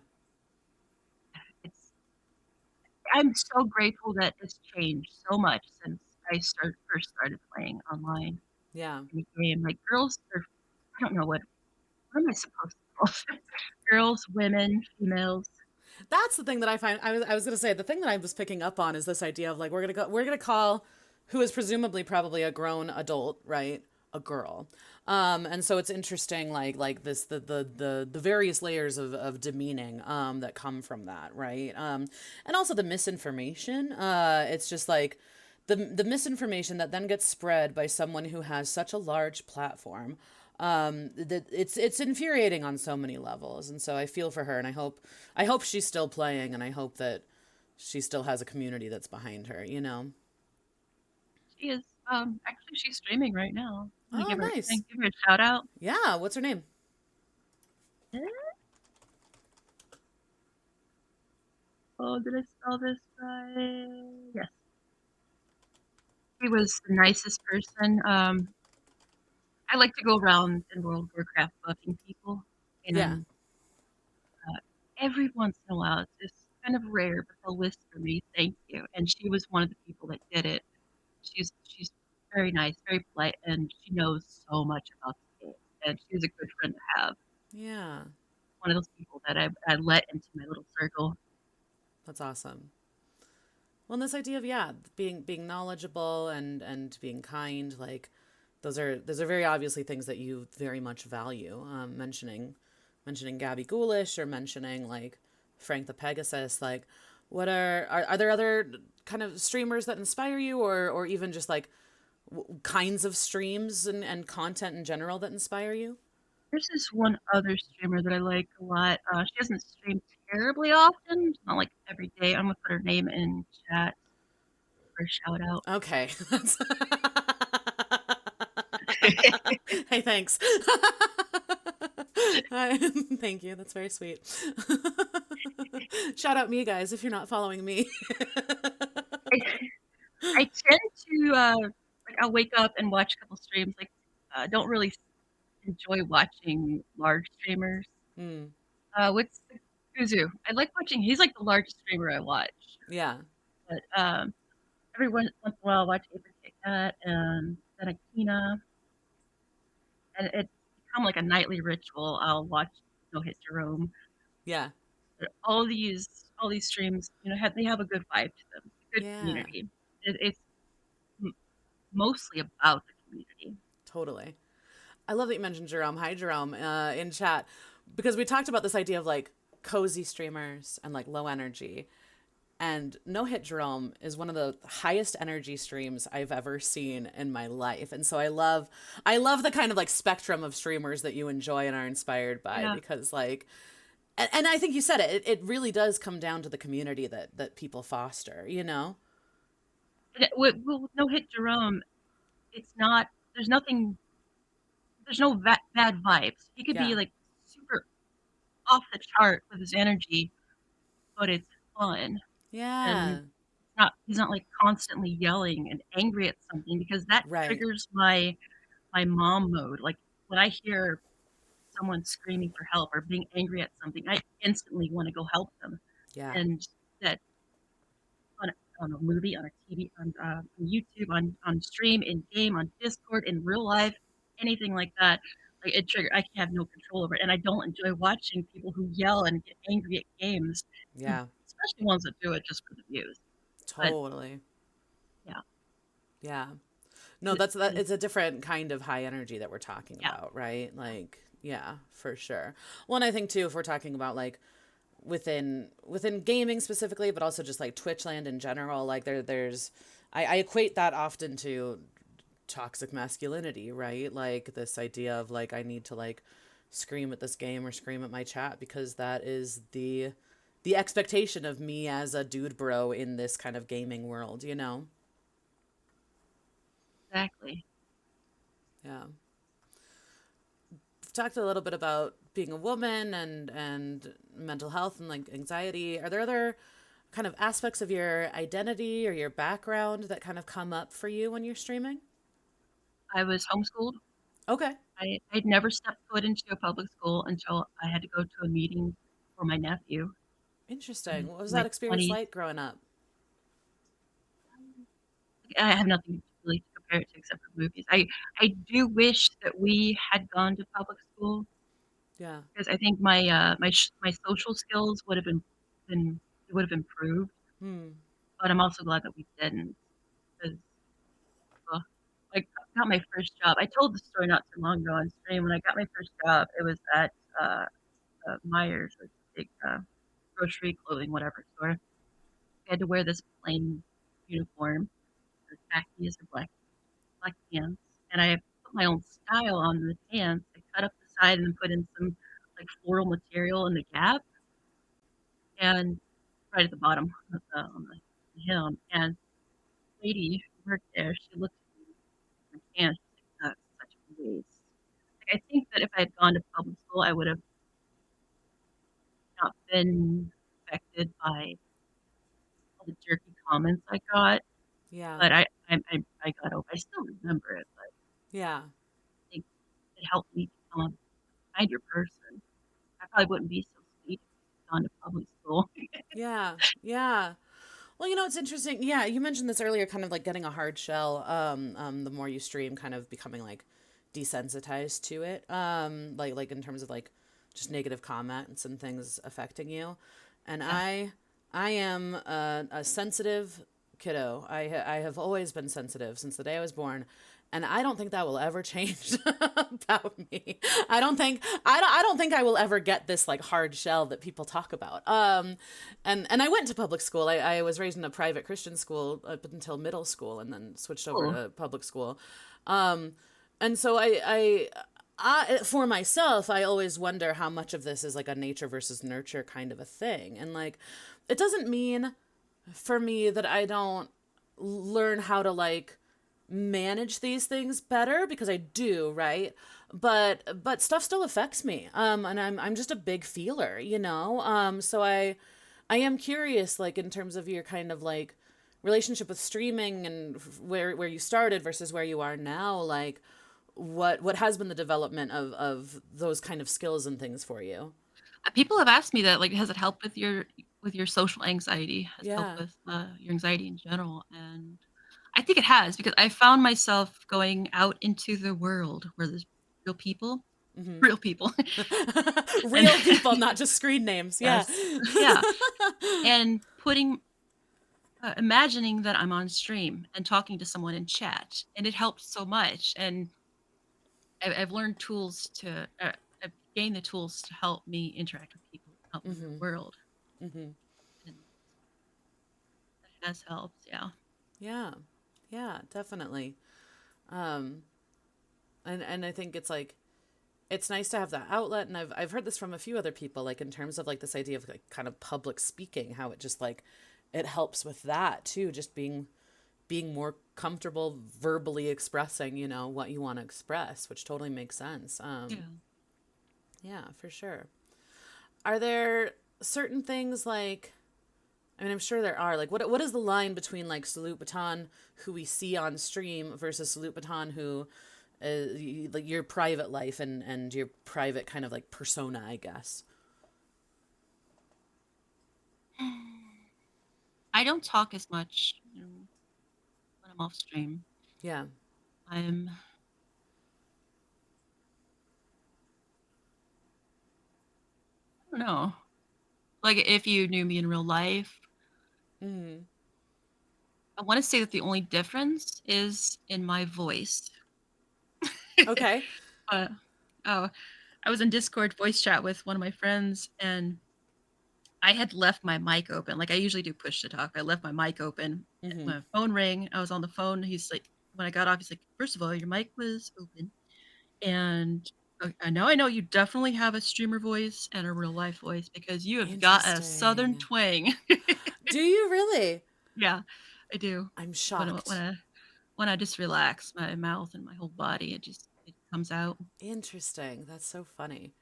It's I'm so grateful that it's changed so much since first started playing online yeah. in the game. Like girls are, I don't know what am I supposed to call them? Girls, women, females. That's the thing that I find. I was gonna say the thing that I was picking up on is this idea of like we're gonna call who is presumably probably a grown adult, right? A girl. And so it's interesting, like this the various layers of demeaning that come from that, right? And also the misinformation. It's just like the misinformation that then gets spread by someone who has such a large platform, that it's infuriating on so many levels. And so I feel for her, and I hope she's still playing, and I hope that she still has a community that's behind her, you know. She is actually she's streaming right now. I'm gonna Oh, can I nice. give her a shout out. Yeah, what's her name? Oh, did I spell this right? Yes. He was the nicest person. I like to go around in World of Warcraft buffing people, Yeah. and every once in a while, it's just kind of rare, but they'll whisper me thank you. And she was one of the people that did it. She's very nice, very polite, and she knows so much about the game. And she's a good friend to have. Yeah. One of those people that I let into my little circle. That's awesome. Well, and this idea of, yeah, being knowledgeable and being kind, like those are very obviously things that you very much value. Mentioning Gabby Ghoulish, or mentioning like Frank the Pegasus, like what are there other kind of streamers that inspire you, or even just like kinds of streams and content in general that inspire you? There's this one other streamer that I like a lot. She doesn't stream terribly often, not like every day. I'm gonna put her name in chat for a shout out. Okay. Hey, thanks. Thank you. That's very sweet. Shout out me, guys, if you're not following me. I, I tend to like I'll wake up and watch a couple streams. Like don't really enjoy watching large streamers. Mm, What's the Kuzu? I like watching. He's like the largest streamer I watch. yeah. But every once in a while, I watch Abraham Cat and then Akina, and it's become like a nightly ritual. I'll watch No Hit Jerome. Yeah. But all these streams, they have a good vibe to them, a good Yeah. community. It's m- mostly about the community. Totally. I love that you mentioned Jerome. Hi, Jerome, in chat, because we talked about this idea of like cozy streamers and like low energy. And No Hit Jerome is one of the highest energy streams I've ever seen in my life. And so I love the kind of like spectrum of streamers that you enjoy and are inspired by, Yeah. because like and I think you said it really does come down to the community that people foster, you know? And with No Hit Jerome, it's not. There's nothing. There's no bad vibes. He could be Yeah. like super off the chart with his energy, but it's fun, and Yeah. not. He's not like constantly yelling and angry at something because that Right. triggers my mom mode. Like when I hear someone screaming for help or being angry at something, I instantly want to go help them. Yeah. And that on a movie, on a TV, on YouTube, on stream, in game, on Discord, in real life, anything like that. Like it trigger, I can have no control over it, and I don't enjoy watching people who yell and get angry at games, Yeah. especially ones that do it just for the views. But Totally. yeah, Yeah. No, it, that it's a different kind of high energy that we're talking yeah, about, right? Like, yeah, for sure. Well, and I think too, if we're talking about like within gaming specifically, but also just like Twitch land in general, like there's I equate that often to toxic masculinity, right? Like this idea of like I need to like scream at this game or scream at my chat because that is the expectation of me as a dude bro in this kind of gaming world, you know? exactly. Yeah. We've talked a little bit about being a woman and mental health and like anxiety. Are there other kind of aspects of your identity or your background that kind of come up for you when you're streaming? I was homeschooled. Okay. I'd never stepped foot into a public school until I had to go to a meeting for my nephew Interesting. in What was my that experience 20s. like growing up? I have nothing really to compare it to except for movies. I do wish that we had gone to public school Yeah. because I think my social skills been would have improved. Hmm. But I'm also glad that we didn't because uh, I got my first job. I told the story not too long ago on stream. When I got my first job, it was at Myers, a big grocery, clothing, whatever store. I had to wear this plain uniform, the khakis or black pants, and I put my own style on the pants. I cut up the side and put in some like floral material in the gap and right at the bottom of on the hem. And the lady who worked there, she looked at my pants. She's like, "That's such a waste." Like, I think that if I had gone to public school, I would have not been affected by all the jerky comments I got. Yeah. But I got over. I still remember it, but Yeah. I think it helped me become a kinder person. I probably wouldn't be so sweet if I'd gone to public school. Yeah. Yeah. Well, it's interesting. Yeah, you mentioned this earlier, kind of like getting a hard shell. The more you stream, kind of becoming like desensitized to it. Like in terms of like just negative comments and things affecting you. And Yeah. I am a sensitive kiddo. I have always been sensitive since the day I was born. And I don't think that will ever change about me. I don't think I will ever get this like hard shell that people talk about. And I went to public school. I was raised in a private Christian school up until middle school, and then switched over Oh, to public school. Um, and so for myself, I always wonder how much of this is like a nature versus nurture kind of a thing. And like, it doesn't mean for me that I don't learn how to like manage these things better, because I do, right? But stuff still affects me. And I'm just a big feeler, you know? So I am curious, like in terms of your kind of like relationship with streaming and where you started versus where you are now, like what has been the development of those kind of skills and things for you? people have asked me that, like, has it helped with your social anxiety? Has it helped Yeah. with your anxiety in general? And I think it has because I found myself going out into the world where there's real people, Hmm. real people, and Real people, not just screen names. Yeah. yes, yeah, and putting imagining that I'm on stream and talking to someone in chat, and it helped so much. And I've learned tools to I've gained the tools to help me interact with people out in the real Hmm. world. Hmm. And has helped. Yeah. Yeah. Yeah, definitely. Um and I think it's like it's nice to have that outlet, and I've heard this from a few other people, like in terms of like this idea of like kind of public speaking, how it just like it helps with that too, just being more comfortable verbally expressing, what you want to express, which totally makes sense. Yeah. Yeah, for sure. Are there certain things like, I mean, I'm sure there are. Like, what is the line between like Salute Baton, who we see on stream, versus Salute Baton, who, like your private life and your private kind of like persona, I guess. I don't talk as much when I'm off stream. Yeah. I'm I don't know. Like if you knew me in real life, Mm. I want to say that the only difference is in my voice. Okay. uh, oh, I was in Discord voice chat with one of my friends, and I had left my mic open. Like I usually do push to talk. I left my mic open. Mm-hmm. My phone rang. I was on the phone. He's like, when I got off, he's like, first of all, your mic was open, and now I know you definitely have a streamer voice and a real life voice because you have got a southern Interesting. twang. Do you really? Yeah, I do. I'm When I- when shocked. I when I just relax my mouth and my whole body, it comes out. Interesting. That's so funny.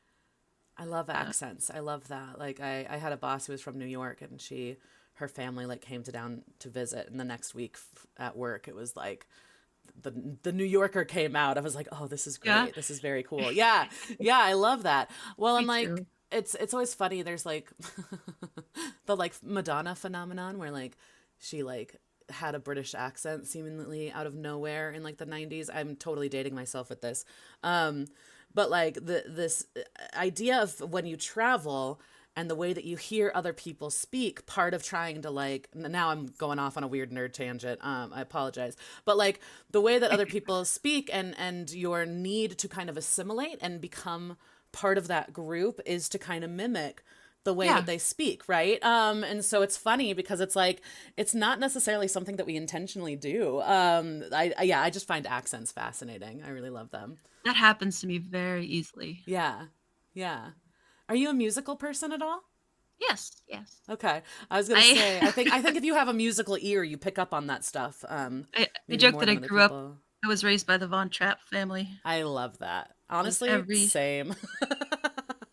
I love Yeah. accents. I love that. Like I had a boss who was from New York, and her family like came to down to visit, and the next week at work it was like the New Yorker came out. I was like, "Oh, this is Yeah. great. This is very cool." Yeah. Yeah, I love that. Well, Me and like too. it's always funny. There's like the like Madonna phenomenon where like she like had a British accent seemingly out of nowhere in like the 90s. I'm totally dating myself with this. Um but like this idea of when you travel and the way that you hear other people speak, part of trying to like, now I'm going off on a weird nerd tangent, I apologize, but like the way that other people speak and your need to kind of assimilate and become part of that group is to kind of mimic the way that Yeah. they speak, right? And so it's funny because it's like it's not necessarily something that we intentionally do. Yeah, I just find accents fascinating. I really love them. That happens to me very easily. Yeah. Yeah. Are you a musical person at all? Yes, yes. Okay. I was gonna I say, I think if you have a musical ear, you pick up on that stuff. I Maybe joke more that than other I was raised by the Von Trapp family. I love that. Because Honestly, same.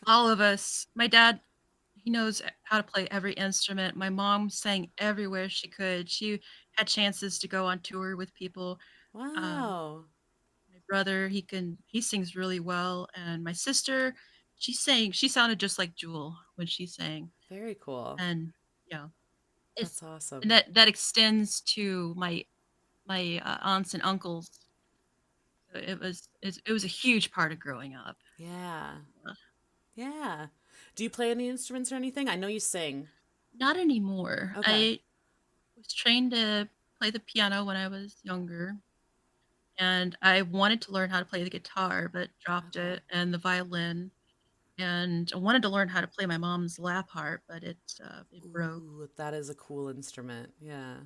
all of us, my dad, he knows how to play every instrument. My mom sang everywhere she could. She had chances to go on tour with people. Um, Wow. my brother, he sings really well, and my sister, she sounded just like Jewel when she sang. Very cool. And yeah, That's it's and awesome. that extends to my aunts and uncles. So it was a huge part of growing up. Yeah. Uh, Yeah. Do you play any instruments or anything? I know you sing. Not anymore. Okay. I was trained to play the piano when I was younger, and I wanted to learn how to play the guitar, but dropped Okay. it, and the violin, and I wanted to learn how to play my mom's lap harp, but it broke. Ooh, that is a cool instrument. Yeah.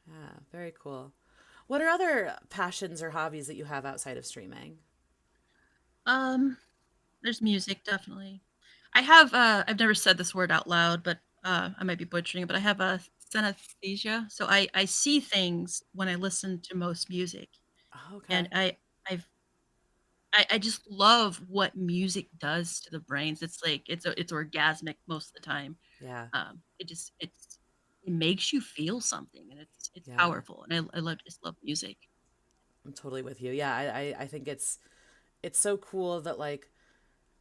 Yeah. Very cool. What are other passions or hobbies that you have outside of streaming? Um, there's music, definitely. I've never said this word out loud, but I might be butchering it, but I have a synesthesia, so I see things when I listen to most music, Oh, and okay. I've I just love what music does to the brains. It's like it's orgasmic most of the time. Yeah. It makes you feel something, and it's Yeah. powerful, and I love just love music. I'm totally with you. Yeah, I think it's so cool that like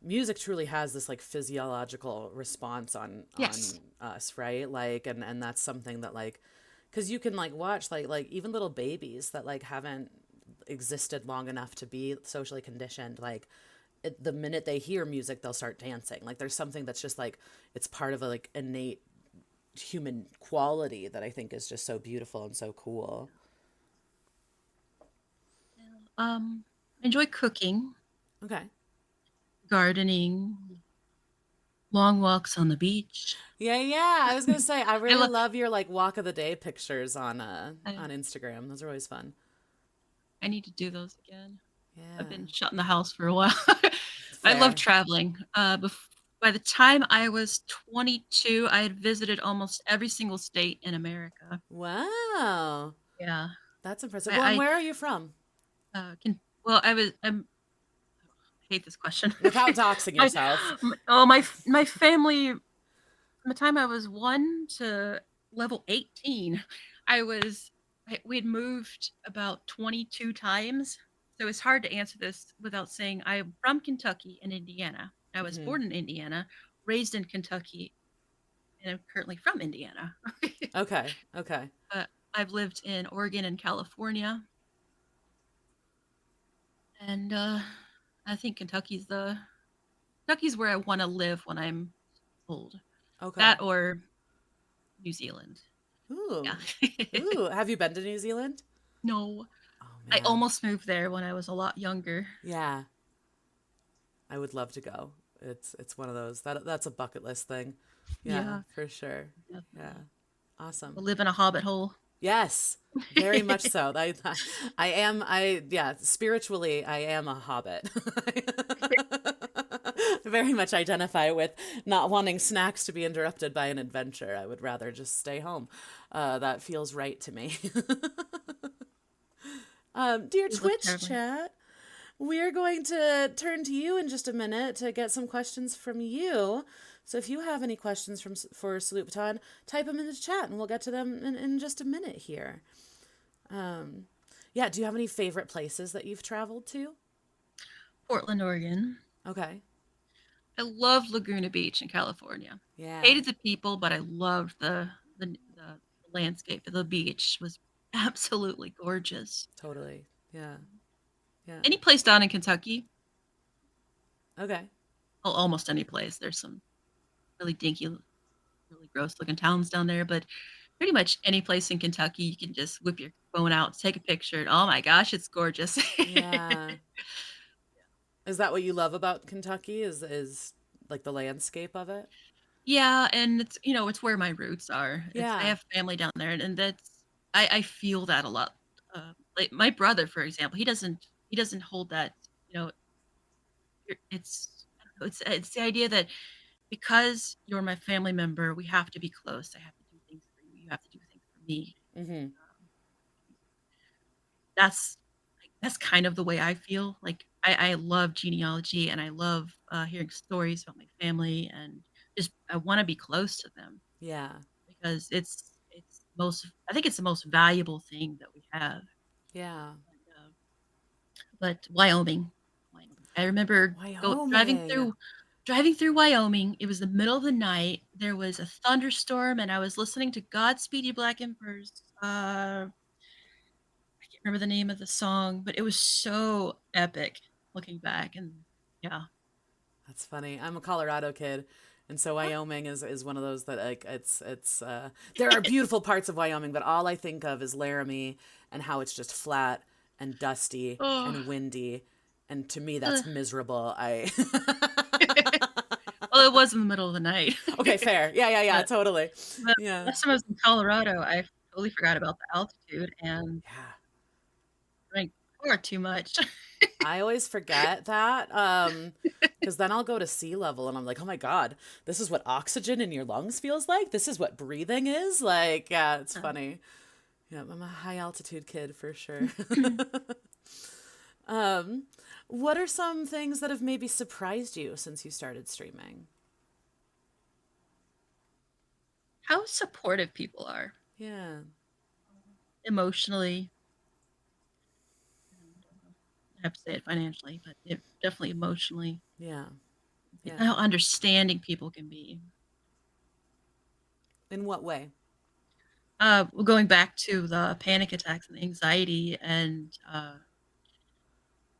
music truly has this like physiological response on Yes. us, right? Like and that's something that like because you can like watch like even little babies that like haven't existed long enough to be socially conditioned like the minute they hear music they'll start dancing. Like there's something that's just like it's part of a like innate human quality that I think is just so beautiful and so cool. I enjoy cooking, Okay. gardening, Long walks on the beach. Yeah, yeah. I was gonna say I I really love. love your like walk of the day pictures I, on Instagram. Those are always fun. I need to do those again. I've Yeah. been shut in the house for a while. I love Fair. traveling. By the time I was 22, I had visited almost every single state in America. Wow. Yeah, That's impressive. Well, and I where are you from? can. Well, I hate this question. Without doxing my, yourself. my family. From the time I was 1 to level 18, we had moved about 22 times. So it's hard to answer this without saying I'm from Kentucky and Indiana. I was Hmm. born in Indiana, raised in Kentucky, and I'm currently from Indiana. Okay. Okay. But I've lived in Oregon and California, and I think Kentucky's where I want to live when I'm old. Okay. That or New Zealand. Yeah. Ooh. Ooh. Have you been to New Zealand? No, Oh I man. almost moved there when I was a lot younger. Yeah. I would love to go. It's one of those that's a bucket list thing. Yeah, Yeah, for sure. Yeah. definitely. Awesome. Live in a hobbit hole. Yes, very much so. I am, yeah, spiritually, I am a hobbit. Very much identify with not wanting snacks to be interrupted by an adventure. I would rather just stay home. That feels right to me. Dear We love Twitch traveling. chat, we're going to turn to you in just a minute to get some questions from you. So if you have any questions for Salute Baton, type them in the chat and we'll get to them in just a minute here. Yeah, do you have any favorite places that you've traveled to? Portland, Oregon. Okay. I loved Laguna Beach in California. Yeah, Hated the people, but I loved the landscape. The beach was absolutely gorgeous. totally. Yeah, yeah. Any place down in Kentucky, Okay. well, almost any place. There's some really dinky, really gross looking towns down there, but pretty much any place in Kentucky, you can just whip your phone out, take a picture, and oh my gosh, it's gorgeous. Yeah. Is that what you love about Kentucky? Is like the landscape of it? Yeah, and it's where my roots are. I Yeah, have family down there, and I feel that a lot. Like my brother, for example, he doesn't hold that. You know, it's it's the idea that because you're my family member, we have to be close. I have to do things for you. You have to do things for me. mm-hmm. That's that's kind of the way I feel. Like I love genealogy, and I love hearing stories about my family, and just I want to be close to them. Yeah, Because it's most I think it's the most valuable thing that we have. yeah. Uh, but Wyoming. I remember Wyoming. driving through Wyoming. It was the middle of the night. There was a thunderstorm, and I was listening to Godspeed You Black Emperors. I can't remember the name of the song, but it was so epic looking back. And yeah, That's funny. I'm a Colorado kid, and so Wyoming is one of those that like it's there are beautiful parts of Wyoming, but all I think of is Laramie and how it's just flat and dusty oh, and windy, and to me uh, that's miserable. I well, it was in the middle of the night. Okay, fair. Yeah, yeah, yeah, but totally. the Yeah. last time I was in Colorado, I totally forgot about the altitude and Yeah. drank far too much. I always forget that because then I'll go to sea level and I'm like, "Oh my God, this is what oxygen in your lungs feels like. This is what breathing is." Like, yeah, it's funny. Yeah, I'm a high altitude kid for sure. Um, what are some things that have maybe surprised you since you started streaming? How supportive people are Yeah. emotionally. I have to say it financially, but definitely emotionally. Yeah. Yeah. How understanding people can be. In what way? Well, going back to the panic attacks and anxiety, and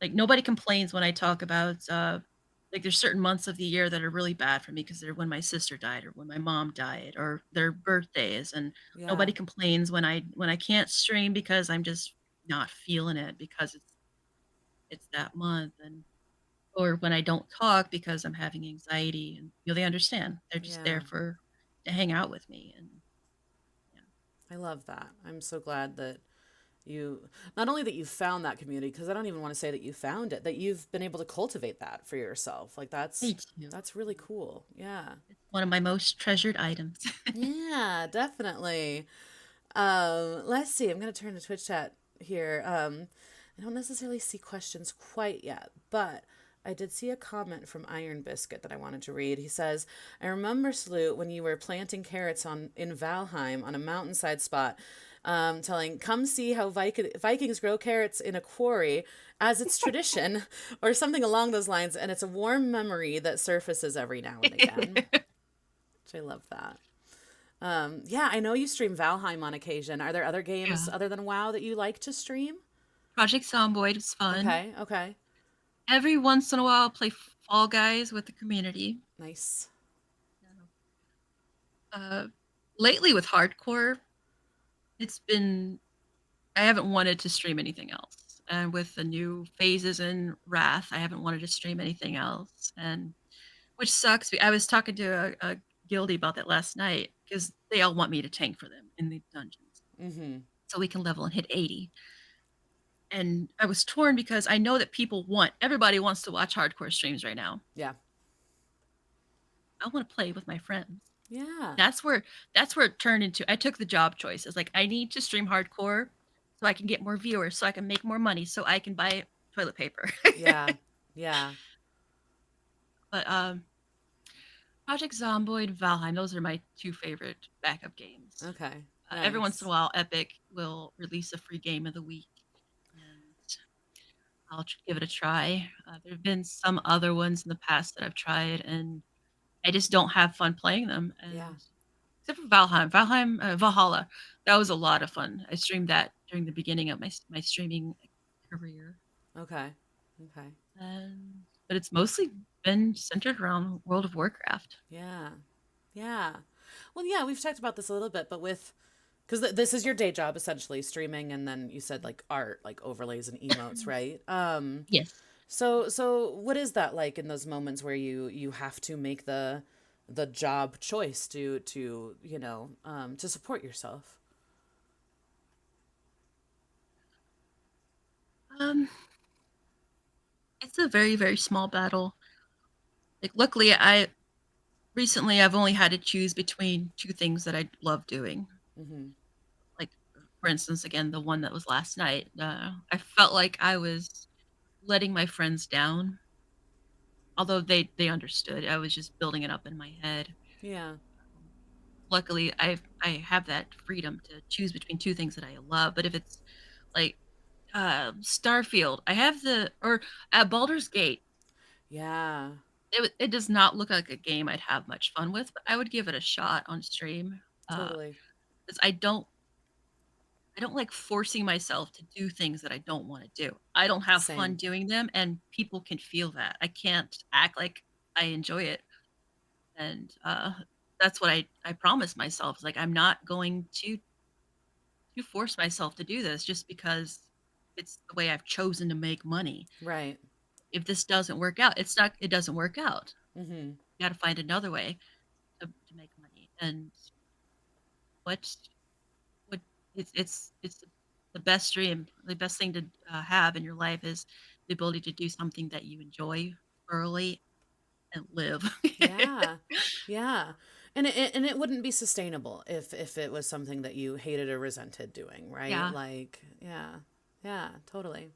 like nobody complains when I talk about like there's certain months of the year that are really bad for me because they're when my sister died or when my mom died or their birthdays, and Yeah. nobody complains when I can't stream because I'm just not feeling it because it's that month. And or when I don't talk because I'm having anxiety, and they understand. They're just there Yeah. for to hang out with me, and yeah. I love that. I'm so glad that you not only that you found that community, because I don't even want to say that you found it, that you've been able to cultivate that for yourself. Like Me too. that's really cool. Yeah. It's one of my most treasured items. Yeah, definitely. Let's see. I'm gonna turn to Twitch chat here. I don't necessarily see questions quite yet, but I did see a comment from Iron Biscuit that I wanted to read. He says, "I remember Salute when you were planting carrots on in Valheim on a mountainside spot, telling, 'Come see how Vikings grow carrots in a quarry, as it's tradition,' or something along those lines. And it's a warm memory that surfaces every now and again." Which I love that. Yeah, I know you stream Valheim on occasion. Are there other games Yeah. other than WoW that you like to stream? Project Zomboid was fun. Okay, okay. Every once in a while, I'll play Fall Guys with the community. Nice. Uh, lately with hardcore, it's been I haven't wanted to stream anything else. And with the new phases in Wrath, I haven't wanted to stream anything else. And which sucks. I was talking to a guildie about that last night because they all want me to tank for them in the dungeons. Mm-hmm. So we can level and hit 80. And I was torn because I know that everybody wants to watch hardcore streams right now. Yeah. I want to play with my friends. Yeah. That's where it turned into. I took the job choice. It's like I need to stream hardcore so I can get more viewers, so I can make more money, so I can buy toilet paper. Yeah. Yeah. But Project Zomboid and Valheim, those are my two favorite backup games. Okay. Every once in a Nice. while, Epic will release a free game of the week, and I'll give it a try. There have been some other ones in the past that I've tried, and I just don't have fun playing them. Yeah. And except for Valhalla, that was a lot of fun. I streamed that during the beginning of my streaming career, Okay. Okay. and but it's mostly been centered around World of Warcraft. Yeah. Yeah. Well, yeah, we've talked about this a little bit, but with because this is your day job essentially, streaming, and then you said like art, like overlays and emotes, right? Yes. So what is that like in those moments where you have to make the job choice to to support yourself? Um, it's a very, very small battle. Like, luckily, I've only had to choose between two things that I love doing. Mm-hmm. Like, for instance, again, the one that was last night. I felt like I was letting my friends down, although they understood. I was just building it up in my head. Yeah. Luckily, I have that freedom to choose between two things that I love. But if it's like Starfield, I have the or at Baldur's Gate, Yeah. it does not look like a game I'd have much fun with, but I would give it a shot on stream. Uh, Totally. 'Cause I don't like forcing myself to do things that I don't wanna do. I don't have fun Same. doing them, and people can feel that. I can't act like I enjoy it, and, that's what I promised myself, like, I'm not going to force myself to do this just because it's the way I've chosen to make money. Right. If this doesn't work out, it doesn't work out. Mm-hmm. You gotta find another way to make money, and what what it's the best dream, the best thing to have in your life is the ability to do something that you enjoy thoroughly and live. Yeah. Yeah. And it wouldn't be sustainable if it was something that you hated or resented doing, right? Yeah. Like, yeah. Yeah, totally.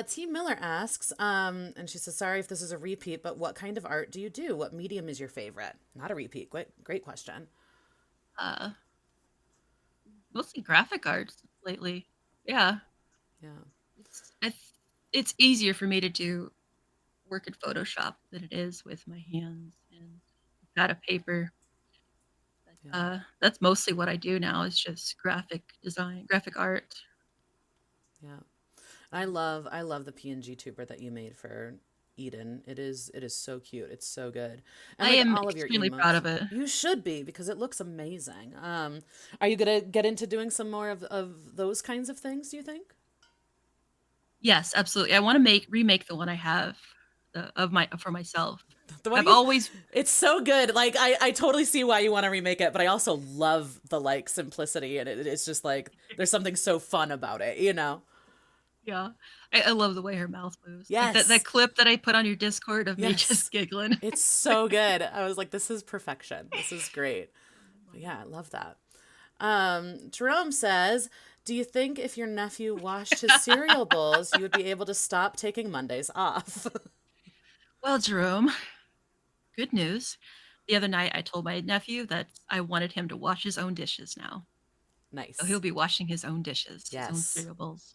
T Miller asks, and she says, "Sorry if this is a repeat, but what kind of art do you do? What medium is your favorite?" Not a repeat. Great question. uh, Mostly graphic arts lately. Yeah, Yeah. it's easier for me to do work in Photoshop than it is with my hands and pad of paper. Yeah. That's mostly what I do now is just graphic design, graphic art. Yeah. I love the PNG tuber that you made for Eden. It is so cute. It's so good. And I like am all of your extremely proud emotes. of it. You should be because it looks amazing. Are you gonna get into doing some more of those kinds of things, do you think? Yes, absolutely. I want to make remake the one I have. of my for myself. The one I've you, always it's so good. Like I totally see why you want to remake it, but I also love the like simplicity and it's just like there's something so fun about it, you know? yeah, I love the way her mouth moves. Like that Yes. clip that I put on your Discord of me just Yes. giggling. It's so good. I was like, this is perfection. This is great. But yeah, I love that. Jerome says, do you think if your nephew washed his cereal bowls, you would be able to stop taking Mondays off? Well, Jerome, good news. The other night, I told my nephew that I wanted him to wash his own dishes now. So he'll Nice. be washing his own dishes, his own Yes. cereal bowls.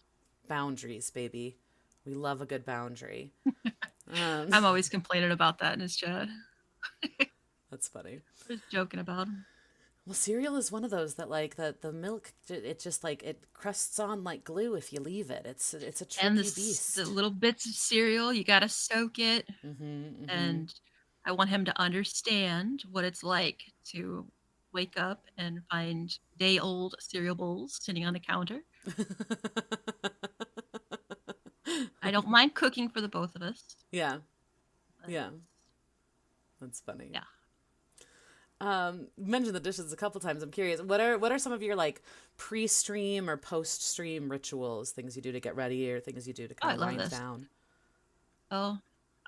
Boundaries, baby. We love a good boundary. I'm always complaining about that in his chat. That's funny. Just joking about him. Well, cereal is one of those that like the milk it just like it crusts on like glue if you leave it. It's a And tricky the beast. little bits of cereal, you gotta soak it. Mm-hmm, mm-hmm. And I want him to understand what it's like to wake up and find day old cereal bowls sitting on the counter. I don't mind cooking for the both of us, Yeah, but yeah, that's funny. yeah. You mentioned the dishes a couple times. I'm curious. What are some of your like pre-stream or post-stream rituals? Things you do to get ready, or things you do to Oh, kind I of love wind this. down? Oh,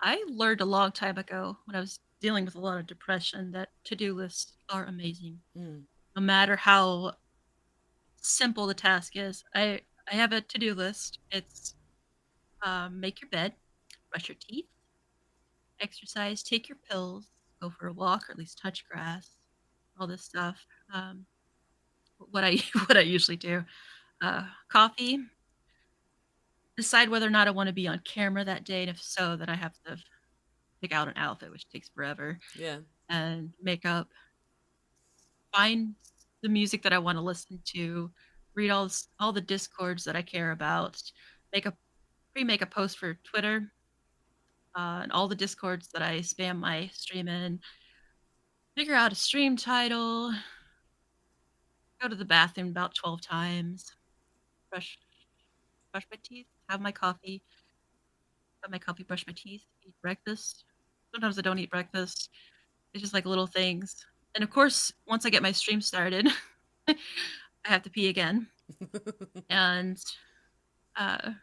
I learned a long time ago when I was dealing with a lot of depression that to-do lists are amazing. Mm. No matter how simple the task is. I have a to-do list. It's make your bed, brush your teeth, exercise, take your pills, go for a walk or at least touch grass, all this stuff. What I what I usually do, coffee, decide whether or not I want to be on camera that day, and if so, then I have to pick out an outfit, which takes forever, Yeah. and makeup, find the music that I want to listen to, read all the discords that I care about, make a pre-make a post for Twitter, and all the discords that I spam my stream in, figure out a stream title, go to the bathroom about 12 times, brush brush my teeth, have my coffee, brush my teeth, eat breakfast. Sometimes I don't eat breakfast. It's just like little things. And of course, once I get my stream started, I have to pee again. And I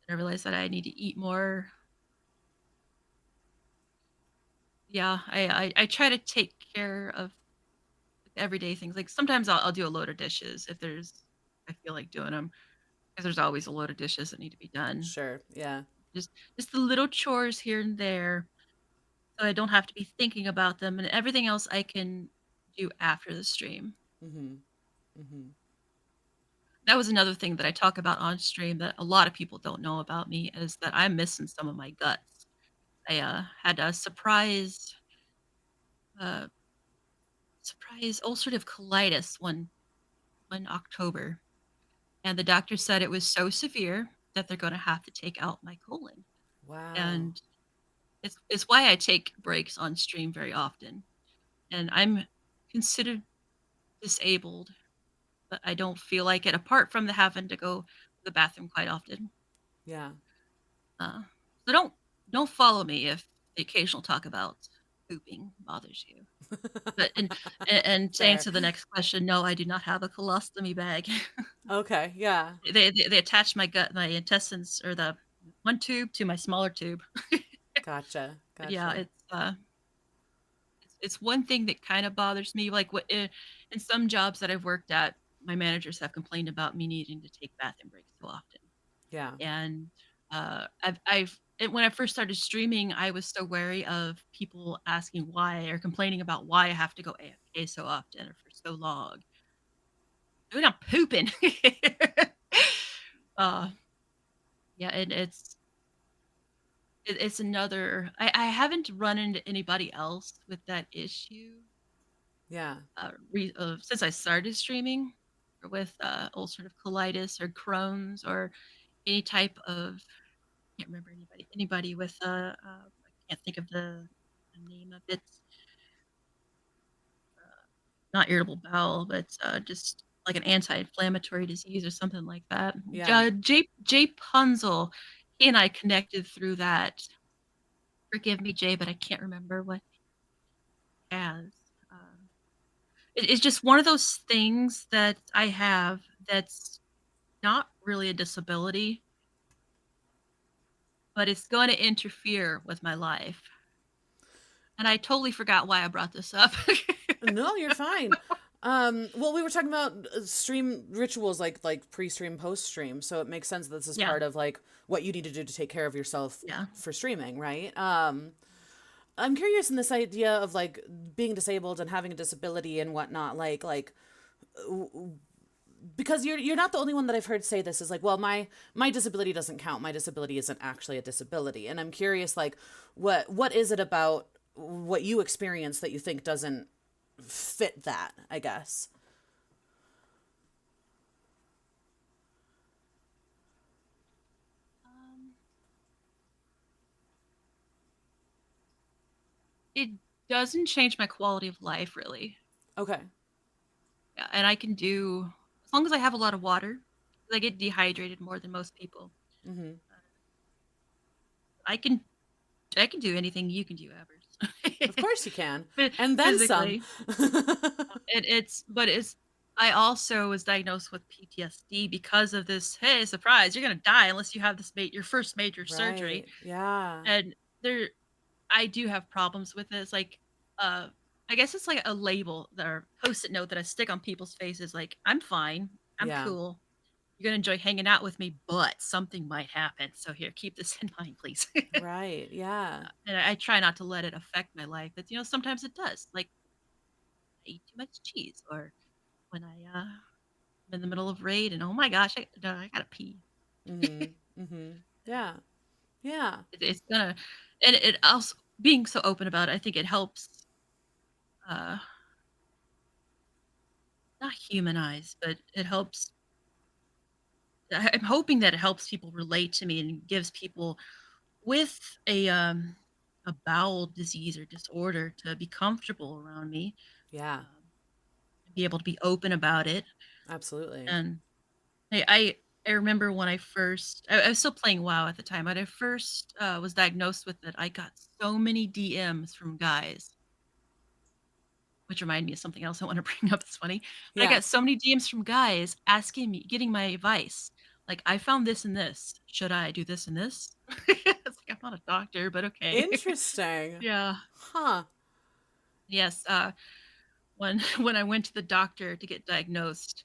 realize that I need to eat more. Yeah, I try to take care of everyday things. Like sometimes I'll do a load of dishes if I feel like doing them because there's always a load of dishes that need to be done. Sure. Yeah. Just just the little chores here and there, so I don't have to be thinking about them, and everything else I can do after the stream. Mm-hmm. Mm-hmm. That was another thing that I talk about on stream that a lot of people don't know about me is that I'm missing some of my guts. I had a uh, surprise ulcerative colitis one October, and the doctor said it was so severe that they're going to have to take out my colon. Wow. And it's why I take breaks on stream very often. And I'm considered disabled, but I don't feel like it apart from the having to go to the bathroom quite often. Yeah. Uh, so don't follow me if the occasional talk about pooping bothers you. But and to Fair. answer the next question, no, I do not have a colostomy bag. Okay. Yeah. They attach my intestines or the one tube to my smaller tube. Gotcha. But yeah, Gotcha. it's one thing that kind of bothers me. Like in some jobs that I've worked at, my managers have complained about me needing to take bathroom breaks so often. Yeah. And when I first started streaming, I was so wary of people asking why or complaining about why I have to go AFK so often or for so long. Dude, I'm pooping. uh, yeah, and it's another. I haven't run into anybody else with that issue Yeah. since I started streaming, or with ulcerative colitis or Crohn's or any type of. Can't remember anybody with I can't think of the name of it. Not irritable bowel, but just like an anti-inflammatory disease or something like that. Yeah. Jay Punzel, he and I connected through that forgive me, Jay, but I can't remember what it has. Um, it's just one of those things that I have that's not really a disability, but it's going to interfere with my life. And I totally forgot why I brought this up. No, you're fine. Well, we were talking about stream rituals, like pre-stream, post-stream, so it makes sense that this is Yeah, part of like what you need to do to take care of yourself yeah. for streaming, right? I'm curious in this idea of like being disabled and having a disability and whatnot, because you're not the only one that I've heard say this is like, well, my disability doesn't count. My disability isn't actually a disability, and I'm curious, like, what is it about what you experience that you think doesn't fit that, I guess. Um, it doesn't change my quality of life, really. Okay. Yeah, and I can do as long as I have a lot of water. 'Cause I get dehydrated more than most people. Mm-hmm. I can I can do anything you can do, Of Abbers. course you can. And then some. Physically. It's I also was diagnosed with PTSD because of this. Hey, surprise! You're gonna die unless you have your first major surgery. Right. Yeah. And there, I do have problems with this. Like, uh, I guess it's like a label or post-it note that I stick on people's faces. Like, I'm fine. I'm Yeah. cool. You're gonna enjoy hanging out with me, but something might happen. So here, keep this in mind, please. Right. Yeah. And I try not to let it affect my life. But sometimes it does. Like I eat too much cheese, or when I'm in the middle of raid and oh my gosh, no, I gotta pee. Mm-hmm. Mm-hmm. Yeah. Yeah. It's gonna, and it also being so open about it. I think it helps. Uh, Not humanize, but it helps. I'm hoping that it helps people relate to me and gives people with a bowel disease or disorder to be comfortable around me, Yeah. um, and be able to be open about it. Absolutely. And I remember when I was still playing WoW at the time. When I first was diagnosed with it, I got so many DMs from guys, which reminded me of something else I want to bring up that's funny. But I Yeah. got so many DMs from guys asking me, getting my advice. Like, I found this and this. Should I do this and this? It's like I'm not a doctor, but okay. Interesting. Yeah. Huh. Yes. When when I went to the doctor to get diagnosed,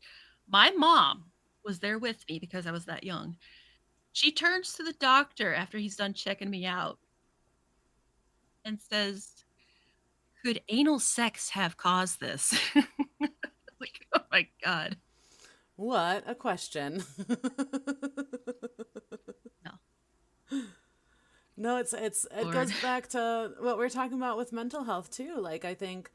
my mom was there with me because I was that young. She turns to the doctor after he's done checking me out and says, "Could anal sex have caused this?" Like, oh my god. What a question. No. No, it Lord. goes back to what we're talking about with mental health too. Like I think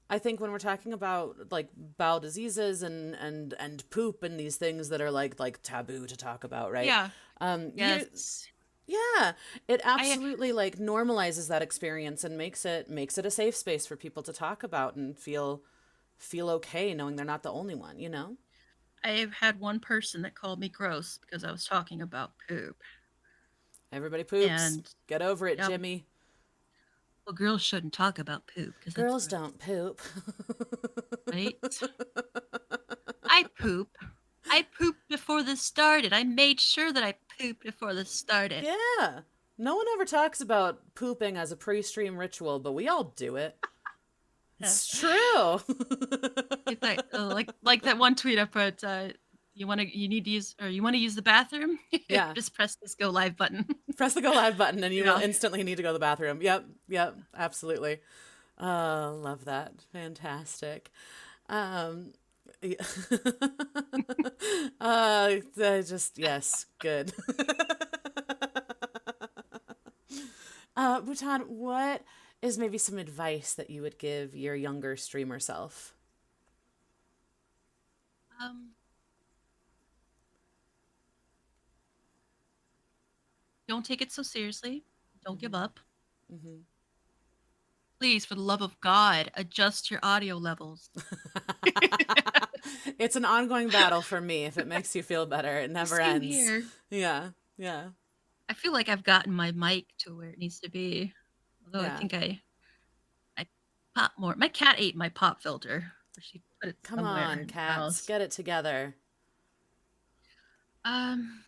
when we're talking about like bowel diseases and poop and these things that are like taboo to talk about, right? Yeah. You Yes. yeah, it I absolutely like normalizes that experience and makes it a safe space for people to talk about and feel okay knowing they're not the only one, you know? I have had one person that called me gross because I was talking about poop. Everybody poops. And Get over it, yep. Jimmy. Well, girls shouldn't talk about poop because that's Girls gross, don't poop. right? I poop. I pooped before this started. I made sure that I pooped before this started. Yeah. No one ever talks about pooping as a pre-stream ritual, but we all do it. Yeah. It's true. It's like that one tweet I put. You need to use, or you want to use the bathroom? Yeah. Just press this go live button. Press the go live button and you will Yeah. instantly need to go to the bathroom. Yep. Yep. Absolutely. Love that. Fantastic. Um, yeah. Yes, good. Bhutan, what is maybe some advice that you would give your younger streamer self? Um, don't take it so seriously. Don't give Mm-hmm. up. Mm-hmm. Please, for the love of God, adjust your audio levels. It's an ongoing battle for me. If it makes you feel better, it never Same ends. here. Yeah, yeah. I feel like I've gotten my mic to where it needs to be. Although I Yeah. think I pop more. My cat ate my pop filter. Or she put it Come somewhere on, in the cats, house. get it together. Um,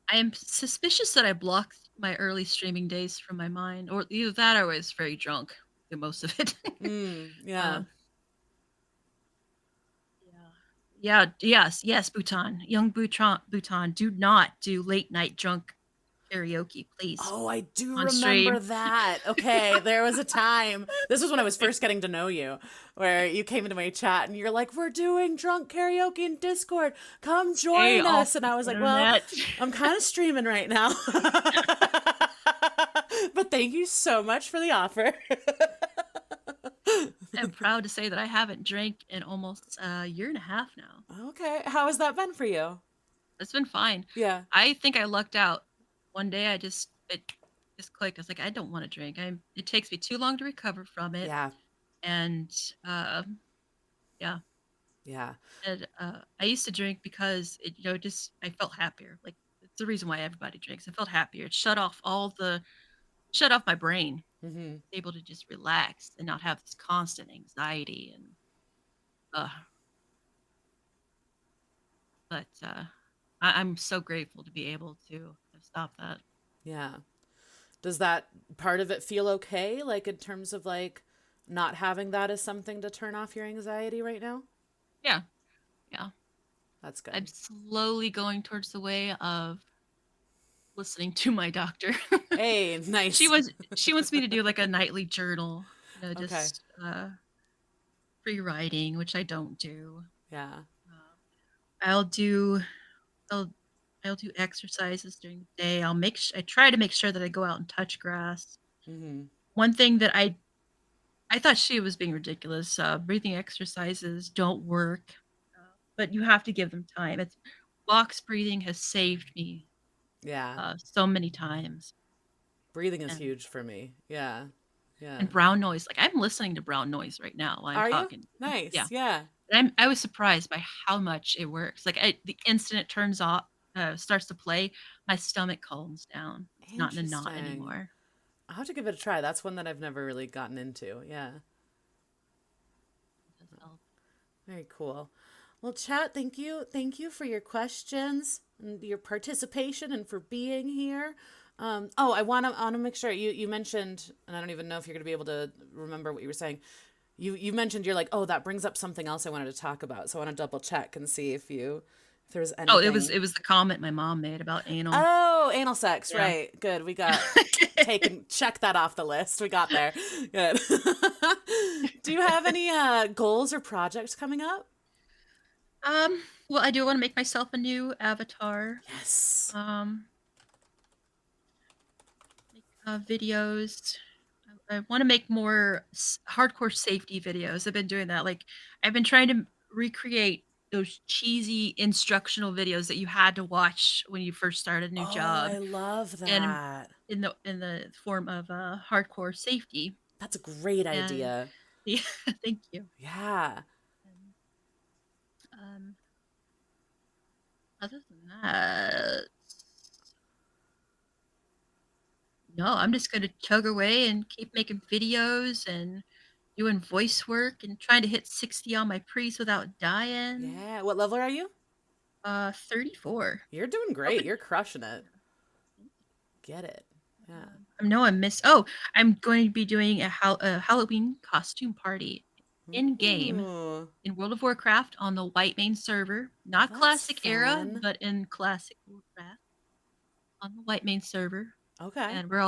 I am suspicious that I blocked my early streaming days from my mind, or either that or I was very drunk through most of it. Yeah. um, yeah, yeah, yes, yes, Bhutan, young Bhutan, do not do late night drunk karaoke, please, Oh, I do on remember stream. that. Okay, there was a time. This was when I was first getting to know you, where you came into my chat and you're like, "We're doing drunk karaoke in Discord. Come Stay join off us." And the I was like, "Well, internet. I'm kind of streaming right now." But thank you so much for the offer. I'm proud to say that I haven't drank in almost a year and a half now. Okay, how has that been for you? It's been fine. Yeah. I think I lucked out. One day it just clicked. I was like, I don't want to drink. It takes me too long to recover from it. Yeah. And yeah. Yeah. And I used to drink because just I felt happier. Like it's the reason why everybody drinks. I felt happier. It shut off my brain. Mhm. Able to just relax and not have this constant anxiety and uh but I'm so grateful to be able to stop that. Yeah. Does that part of it feel okay? Like in terms of like not having that as something to turn off your anxiety right now? Yeah. Yeah. That's I'm good. slowly going towards the way of listening to my doctor. Hey, she nice. wants she wants me to do like a nightly journal, Okay. just free writing, which I don't do. Yeah. Uh, I'll do I'll I'll do exercises during the day. I try to make sure that I go out and touch grass. Hmm. One thing that I thought she was being ridiculous. Breathing exercises don't work, but you have to give them time. It's box breathing has saved me Yeah. so many times. Breathing is And huge for me. Yeah. Yeah. brown noise, like I'm listening to brown noise right now while I'm Are you? talking. Yeah, Nice. Yeah. I was surprised by how much it works. Like the instant it turns off, starts to play, my stomach calms down. It's not in a knot Interesting. anymore. I'll have to give it a try. That's one that I've never really gotten into. Yeah. It does help. Very cool. Well, chat, thank you. Thank you for your questions and your participation and for being here. Oh, I want to make sure you mentioned, and I don't even know if you're going to be able to remember what you were saying. You mentioned you're like, oh, that brings up something else I wanted to talk about. So I want to double check and see if there's Oh, anything. it was the comment my mom made about anal. Oh, anal sex, Yeah. right? Good. We got taken. Check that off the list. We got there. Good. Do you have any goals or projects coming up? Well, I do want to make myself a new avatar. Yes. Um, make videos. I want to make more hardcore safety videos. I've been doing that. Like I've been trying to recreate those cheesy instructional videos that you had to watch when you first started a new Oh, job, I love and that. in the form of hardcore safety. That's a great And idea. yeah, thank you. Yeah. And, um, other than that, no, I'm just gonna chug away and keep making videos and doing voice work and trying to hit 60 on my priest without dying. Yeah. What level are you? 34. You're doing great. Hoping. You're crushing it. Yeah, thank you. Get it. Yeah. I know I miss. Oh, I'm going to be doing a Halloween costume party in game Ooh, in World of Warcraft on the White Main server, not that's classic era, fun. but in classic Warcraft on the White Main server. Okay. And we're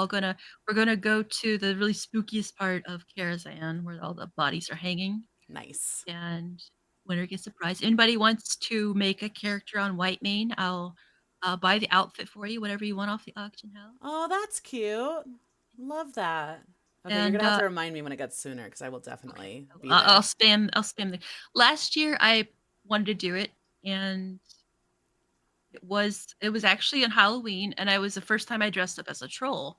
gonna go to the really spookiest part of Karazhan where all the bodies are hanging. Nice. And winner gets a prize. Anybody wants to make a character on White Mane, I'll buy the outfit for you, whatever you want off the auction house. Oh, that's cute. Love that. Okay, you're And gonna have to remind me when it gets sooner because I will okay, definitely so be there. I'll spam the. Last year I wanted to do it, and it was actually on Halloween, and I was the first time I dressed up as a troll,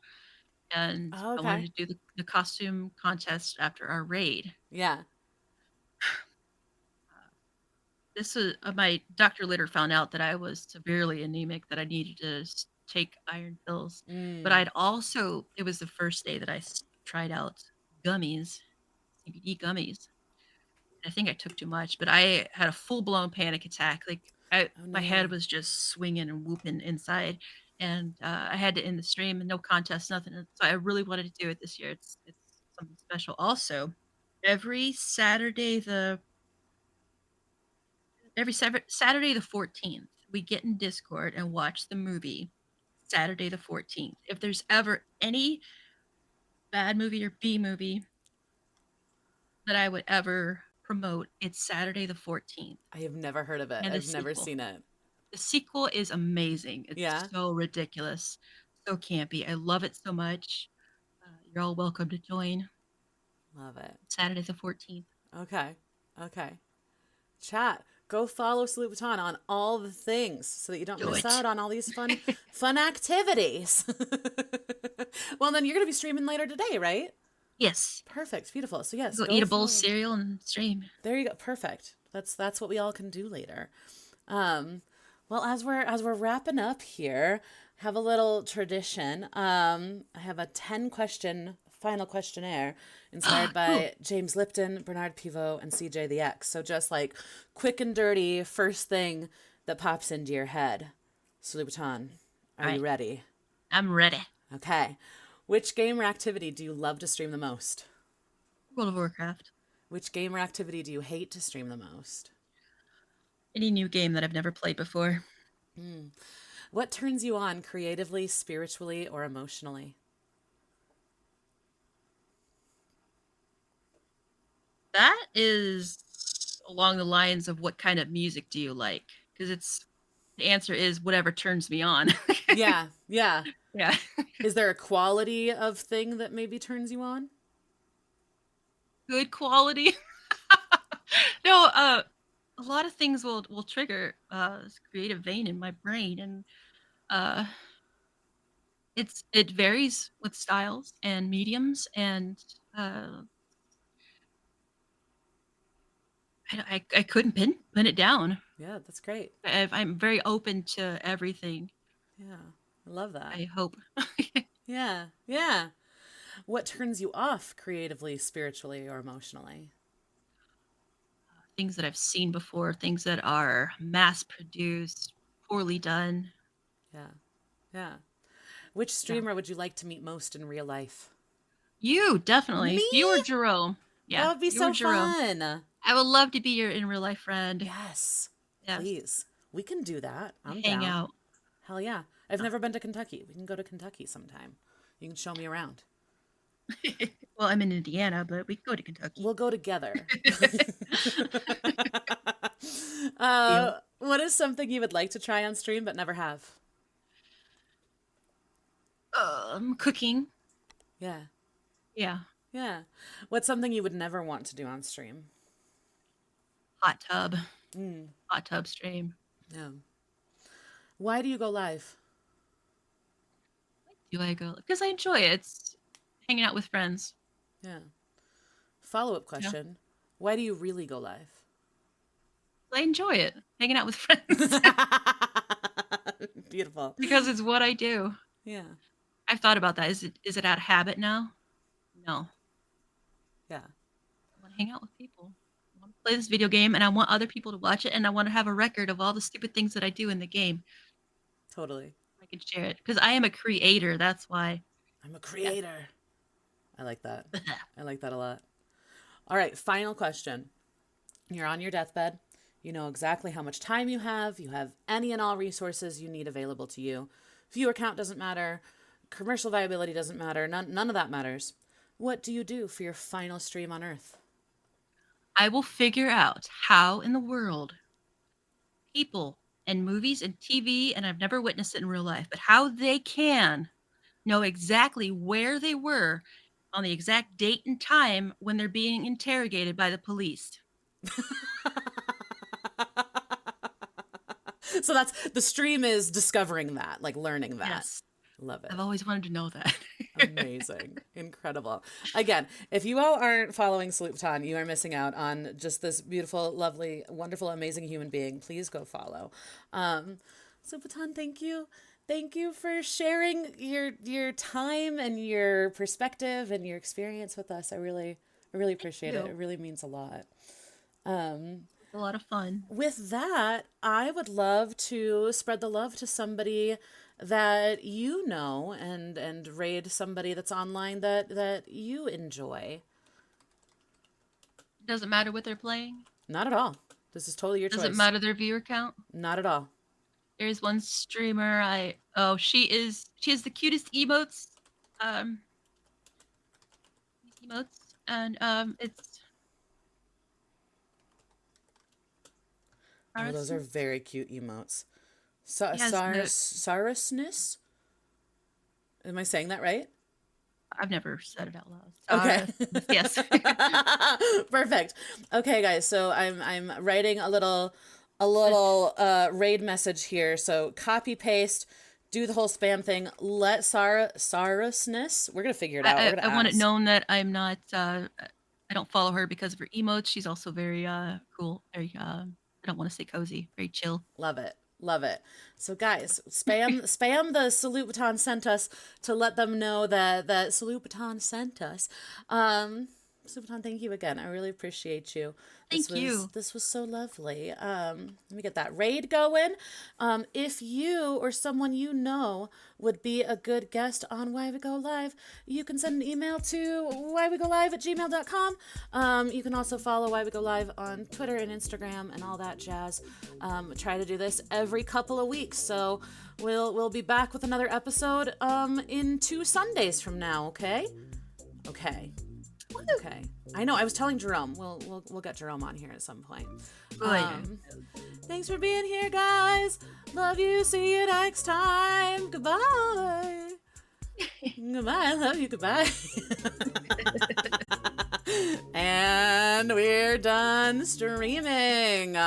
and Oh, I okay. wanted to do the costume contest after our raid. Yeah. This was my doctor later found out that I was severely anemic, that I needed to take iron pills. But Mm. I'd also, it was the first day that tried out gummies, CBD gummies. I think I took too much, but I had a full blown panic attack. Like Oh my head no. was just swinging and whooping inside, and I had to end the stream and no contest, nothing. And so I really wanted to do it this year. It's something special. Also, every Saturday the Saturday the 14th, we get in Discord and watch the movie Saturday the 14th. If there's ever any bad movie or B movie that I would ever promote, it's Saturday the 14th I have never heard of it. and the I've never sequel. seen it. The sequel is amazing. It's Yeah. so ridiculous, so campy. I love it so much. You're all welcome to join Love it. Saturday the 14th. Okay. Okay. Chat. Go follow Salute Baton on all the things so that you don't Do miss it. out on all these fun activities. Well, then you're gonna be streaming later today, right? Yes. Perfect. Beautiful. So yes, Go go eat a bowl of follow. cereal and stream. There you go. Perfect. That's what we all can do later. Well, as we're wrapping up here, have a little tradition. I have a 10-question final questionnaire inspired Cool. by James Lipton, Bernard Pivot, and CJ the X. So just like quick and dirty, first thing that pops into your head. So Louboutin, are All you right. ready? I'm ready. Okay. Which game or activity do you love to stream the most? World of Warcraft. Which game or activity do you hate to stream the most? Any new game that I've never played before. What turns you on creatively, spiritually, or emotionally? That is along the lines of what kind of music do you like? Because the answer is whatever turns me on. Yeah, yeah. Yeah. Is there a quality of thing that maybe turns you on? Good quality. No, a lot of things will trigger this creative vein in my brain, and uh it varies with styles and mediums, and I couldn't pin it down. Yeah, that's great. I'm very open to everything. Yeah, I love that. I hope. Yeah, yeah. What turns you off creatively, spiritually, or emotionally? Things that I've seen before, things that are mass produced, poorly done. Yeah, yeah. Which Yeah. streamer would you like to meet most in real life? You Me? definitely. You or Jerome. That Yeah, would be you or so Jerome. fun. I would love to be your in real life friend. Yes, Yes. please. We can do that. I'm Hang down. out. Hell yeah. I've never been to Kentucky. We can go to Kentucky sometime. You can show me around. Well, I'm in Indiana, but we can go to Kentucky. We'll go together. Deal. What is something you would like to try on stream but never have? Cooking. Yeah. Yeah. Yeah. What's something you would never want to do on stream? Hot tub. Mm, Hot tub stream. yeah. Why do you go live? Do I go? Because I enjoy it. It's hanging out with friends. Yeah. Follow-up Yeah. question. Why do you really go live? I enjoy it. Hanging out with friends. Beautiful. Because it's what I do. Yeah. I've thought about that. Is it out of habit now? No. Yeah. I want to hang out with people. I want to play this video game, and I want other people to watch it, and I want to have a record of all the stupid things that I do in the game. Totally. I can share it because I am a creator. That's why. I'm a creator. I like that. I like that a lot. All right, final question. You're on your deathbed. You know exactly how much time you have. You have any and all resources you need available to you. Viewer count doesn't matter. Commercial viability doesn't matter. None of that matters. What do you do for your final stream on Earth? I will figure out how in the world people in movies and TV, and I've never witnessed it in real life, but how they can know exactly where they were on the exact date and time when they're being interrogated by the police. So that's the stream is discovering that, like learning that. Yes. Love it. I've always wanted to know that. Amazing. Incredible. Again, if you all aren't following Salute Baton, you are missing out on just this beautiful, lovely, wonderful, amazing human being. Please go follow. Salute Baton, thank you. Thank you for sharing your time and your perspective and your experience with us. I really appreciate it. You. It really means a lot. It's a lot of fun. With that, I would love to spread the love to somebody that you know and raid somebody that's online that you enjoy. Doesn't matter what they're playing. Not at all. This is totally your Doesn't choice. matter their viewer count. Not at all. There's one streamer. She has the cutest emotes. Um, emotes, and it's. Oh, those are very cute emotes. Yes, Sarusness? Am I saying that right? I've never said it out loud. Okay. Yes. Perfect. Okay, guys. So I'm writing a little raid message here. So copy paste, do the whole spam thing. Let Sarusness. We're gonna figure it out. We're I gonna want it ask. known that I'm not. I don't follow her because of her emotes. She's also very cool. Very I don't want to say cozy. Very chill. Love it. Love it. So guys, spam the Salute Baton sent us to let them know that Salute Baton sent us. Salute Baton, thank you again. I really appreciate you. Thank you. This was so lovely. Let me get that raid going. If you or someone you know would be a good guest on Why We Go Live, you can send an email to whywegolive@gmail.com. You can also follow Why We Go Live on Twitter and Instagram and all that jazz. Try to do this every couple of weeks. So we'll be back with another episode in 2 Sundays from now, okay? Okay. Okay. I know. I was telling Jerome. We'll get Jerome on here at some point. Thanks for being here, guys. Love you. See you next time. Goodbye. Goodbye. Love you. Goodbye. And we're done streaming.